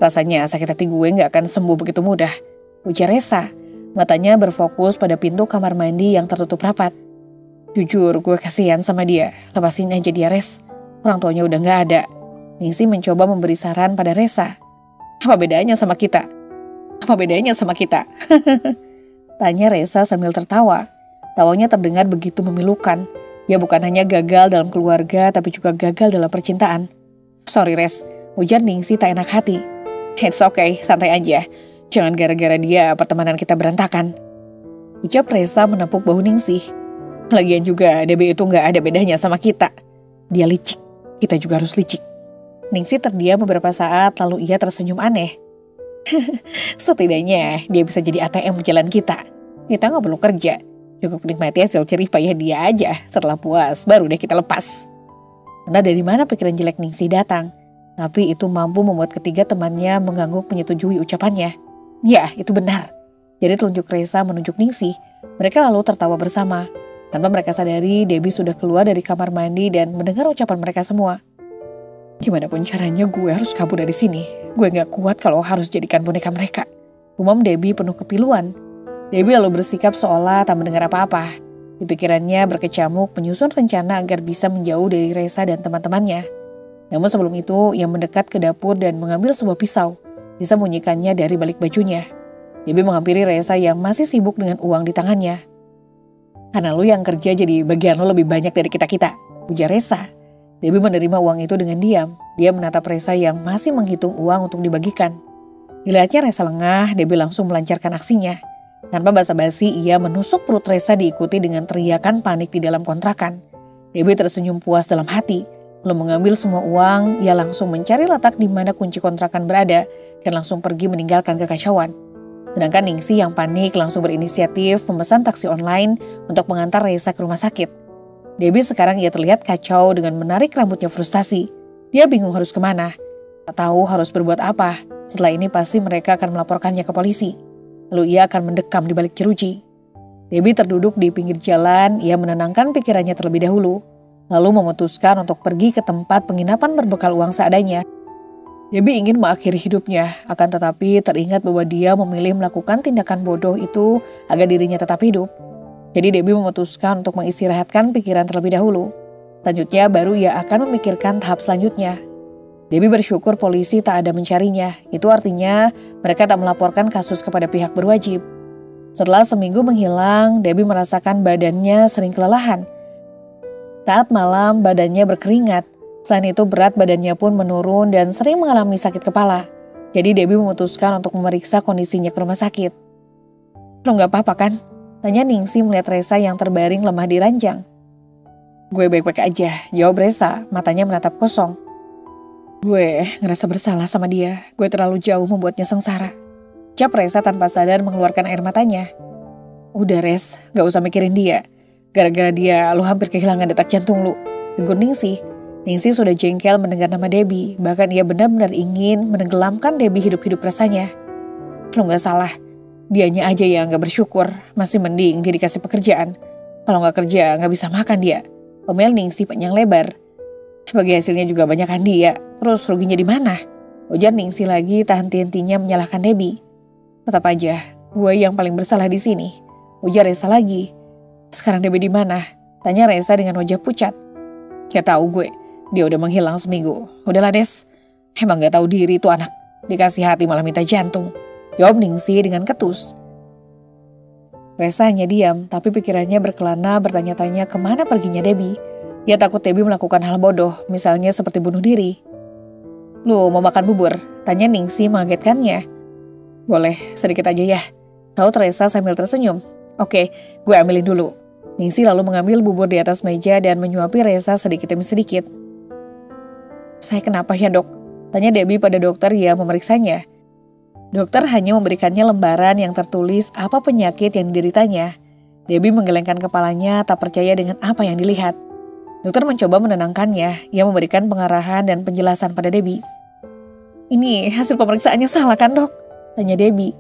Rasanya sakit hati gue gak akan sembuh begitu mudah," ujar Reza. Matanya berfokus pada pintu kamar mandi yang tertutup rapat. "Jujur, gue kasihan sama dia. Lepasin aja dia, Res. Orang tuanya udah gak ada." Ningsih mencoba memberi saran pada Reza. "Apa bedanya sama kita? Apa bedanya sama kita?" tanya Reza sambil tertawa. Tawanya terdengar begitu memilukan. Ia bukan hanya gagal dalam keluarga, tapi juga gagal dalam percintaan. "Sorry, Res," ujar Ningsih tak enak hati. "It's okay, santai aja. Jangan gara-gara dia pertemanan kita berantakan," ucap Reza menepuk bahu Ningsih. "Lagian juga Debbie itu gak ada bedanya sama kita. Dia licik, kita juga harus licik." Ningsih terdiam beberapa saat, lalu ia tersenyum aneh. "Setidaknya dia bisa jadi ATM jalan kita. Kita gak perlu kerja. Cukup nikmati hasil jerih payah dia aja. Setelah puas, baru deh kita lepas." Entah dari mana pikiran jelek Ningsih datang. Tapi itu mampu membuat ketiga temannya mengangguk menyetujui ucapannya. Ya, itu benar. Jadi telunjuk Reza menunjuk Ningsih. Mereka lalu tertawa bersama. Tanpa mereka sadari, Debbie sudah keluar dari kamar mandi dan mendengar ucapan mereka semua. "Gimana pun caranya gue harus kabur dari sini. Gue gak kuat kalau harus jadikan boneka mereka," gumam Debbie penuh kepiluan. Debbie lalu bersikap seolah tak mendengar apa-apa. Di pikirannya berkecamuk menyusun rencana agar bisa menjauh dari Reza dan teman-temannya. Namun sebelum itu, ia mendekat ke dapur dan mengambil sebuah pisau. Disembunyikannya dari balik bajunya. Debbie menghampiri Reza yang masih sibuk dengan uang di tangannya. "Karena lu yang kerja jadi bagian lu lebih banyak dari kita-kita," ujar Reza. Debbie menerima uang itu dengan diam. Dia menatap Reza yang masih menghitung uang untuk dibagikan. Dilihatnya Reza lengah, Debbie langsung melancarkan aksinya. Tanpa basa-basi, ia menusuk perut Reza diikuti dengan teriakan panik di dalam kontrakan. Debbie tersenyum puas dalam hati. Lalu mengambil semua uang, ia langsung mencari letak di mana kunci kontrakan berada dan langsung pergi meninggalkan kekacauan. Sedangkan Ningsih yang panik langsung berinisiatif memesan taksi online untuk mengantar Reza ke rumah sakit. Debbie sekarang ia terlihat kacau dengan menarik rambutnya frustasi. Dia bingung harus kemana. Tak tahu harus berbuat apa. Setelah ini pasti mereka akan melaporkannya ke polisi. Lalu ia akan mendekam di balik jeruji. Debbie terduduk di pinggir jalan. Ia menenangkan pikirannya terlebih dahulu. Lalu memutuskan untuk pergi ke tempat penginapan berbekal uang seadanya. Debbie ingin mengakhiri hidupnya. Akan tetapi teringat bahwa dia memilih melakukan tindakan bodoh itu agar dirinya tetap hidup. Jadi Debbie memutuskan untuk mengistirahatkan pikiran terlebih dahulu. Selanjutnya baru ia akan memikirkan tahap selanjutnya. Debbie bersyukur polisi tak ada mencarinya. Itu artinya mereka tak melaporkan kasus kepada pihak berwajib. Setelah seminggu menghilang, Debbie merasakan badannya sering kelelahan. Saat malam badannya berkeringat. Selain itu berat badannya pun menurun dan sering mengalami sakit kepala. Jadi Debbie memutuskan untuk memeriksa kondisinya ke rumah sakit. "Lo gak apa-apa kan?" tanya Ningsih melihat Reza yang terbaring lemah di ranjang. "Gue baik-baik aja," jawab Reza, matanya menatap kosong. "Gue ngerasa bersalah sama dia. Gue terlalu jauh membuatnya sengsara," ucap Reza tanpa sadar mengeluarkan air matanya. "Udah Rez, gak usah mikirin dia. Gara-gara dia, lu hampir kehilangan detak jantung lu," tegur Ningsih. Ningsih sudah jengkel mendengar nama Debbie. Bahkan ia benar-benar ingin menenggelamkan Debbie hidup-hidup rasanya. "Lu gak salah. Dianya aja yang gak bersyukur. Masih mending dia dikasih pekerjaan. Kalau gak kerja gak bisa makan dia," omel Ningsih panjang lebar. "Bagi hasilnya juga banyakan dia. Terus ruginya di mana?" ujar Ningsih lagi tak henti-hentinya menyalahkan Debbie. "Tetap aja, gue yang paling bersalah di sini," ujar Reza lagi. "Sekarang Debbie di mana?" tanya Reza dengan wajah pucat. "Gak tahu gue. Dia udah menghilang seminggu. Udahlah Des, emang gak tahu diri tuh anak. Dikasih hati malah minta jantung. Jawab Ningsih dengan ketus. Reza hanya diam, tapi pikirannya berkelana bertanya-tanya kemana perginya Debbie. Dia takut Debbie melakukan hal bodoh, misalnya seperti bunuh diri. Lu mau makan bubur? Tanya Ningsih mengagetkannya. Boleh, sedikit aja ya. Saut Reza sambil tersenyum. Oke, gue ambilin dulu. Ningsih lalu mengambil bubur di atas meja dan menyuapi Reza sedikit demi sedikit. Saya kenapa ya dok? Tanya Debbie pada dokter yang memeriksanya. Dokter hanya memberikannya lembaran yang tertulis apa penyakit yang dideritanya. Debbie menggelengkan kepalanya tak percaya dengan apa yang dilihat. Dokter mencoba menenangkannya. Ia memberikan pengarahan dan penjelasan pada Debbie. Ini hasil pemeriksaannya salah kan dok? Tanya Debbie.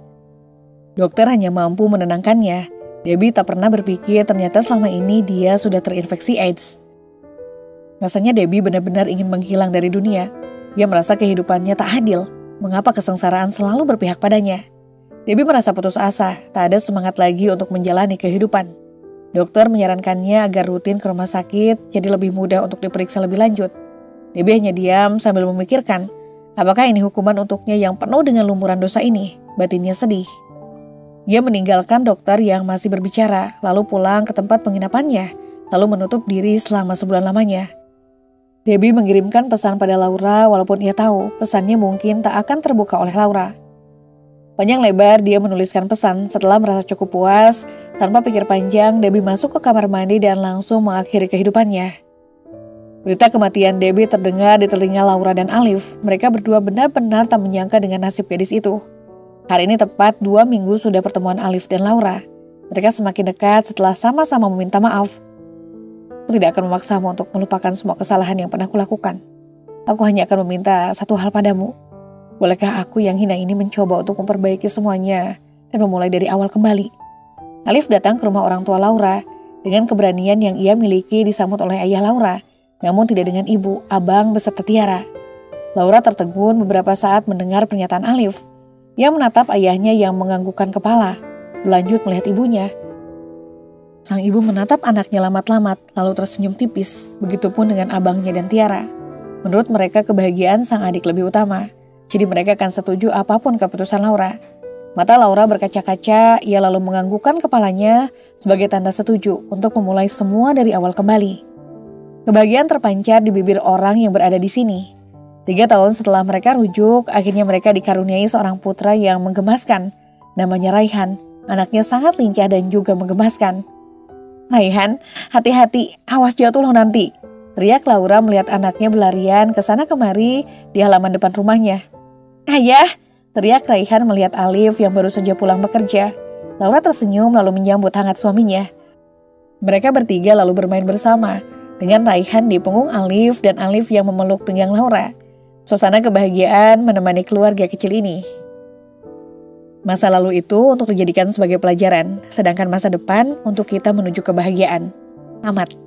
Dokter hanya mampu menenangkannya. Debbie tak pernah berpikir ternyata selama ini dia sudah terinfeksi AIDS. Rasanya Debbie benar-benar ingin menghilang dari dunia. Dia merasa kehidupannya tak adil. Mengapa kesengsaraan selalu berpihak padanya? Debbie merasa putus asa, tak ada semangat lagi untuk menjalani kehidupan. Dokter menyarankannya agar rutin ke rumah sakit, jadi lebih mudah untuk diperiksa lebih lanjut. Debbie hanya diam sambil memikirkan, apakah ini hukuman untuknya yang penuh dengan lumuran dosa ini? Batinnya sedih. Dia meninggalkan dokter yang masih berbicara, lalu pulang ke tempat penginapannya, lalu menutup diri selama sebulan lamanya. Debbie mengirimkan pesan pada Laura walaupun ia tahu pesannya mungkin tak akan terbuka oleh Laura. Panjang lebar dia menuliskan pesan. Setelah merasa cukup puas, tanpa pikir panjang, Debbie masuk ke kamar mandi dan langsung mengakhiri kehidupannya. Berita kematian Debbie terdengar di telinga Laura dan Alif. Mereka berdua benar-benar tak menyangka dengan nasib gadis itu. Hari ini tepat 2 minggu sudah pertemuan Alif dan Laura. Mereka semakin dekat setelah sama-sama meminta maaf. Aku tidak akan memaksamu untuk melupakan semua kesalahan yang pernah kulakukan. Aku hanya akan meminta satu hal padamu. Bolehkah aku yang hina ini mencoba untuk memperbaiki semuanya dan memulai dari awal kembali? Alif datang ke rumah orang tua Laura. Dengan keberanian yang ia miliki disambut oleh ayah Laura, namun tidak dengan ibu, abang beserta Tiara. Laura tertegun beberapa saat mendengar pernyataan Alif. Ia menatap ayahnya yang menganggukkan kepala, berlanjut melihat ibunya. Sang ibu menatap anaknya lamat-lamat, lalu tersenyum tipis, begitupun dengan abangnya dan Tiara. Menurut mereka kebahagiaan sang adik lebih utama. Jadi mereka akan setuju apapun keputusan Laura. Mata Laura berkaca-kaca, ia lalu menganggukkan kepalanya sebagai tanda setuju untuk memulai semua dari awal kembali. Kebahagiaan terpancar di bibir orang yang berada di sini. 3 tahun setelah mereka rujuk, akhirnya mereka dikaruniai seorang putra yang menggemaskan. Namanya Raihan, anaknya sangat lincah dan juga menggemaskan. Raihan, hati-hati, awas jatuh loh nanti. Teriak Laura melihat anaknya berlarian ke sana kemari di halaman depan rumahnya. Ayah, teriak Raihan melihat Alif yang baru saja pulang bekerja. Laura tersenyum lalu menyambut hangat suaminya. Mereka bertiga lalu bermain bersama, dengan Raihan di punggung Alif dan Alif yang memeluk pinggang Laura. Suasana kebahagiaan menemani keluarga kecil ini. Masa lalu itu untuk dijadikan sebagai pelajaran, sedangkan masa depan untuk kita menuju kebahagiaan. Tamat.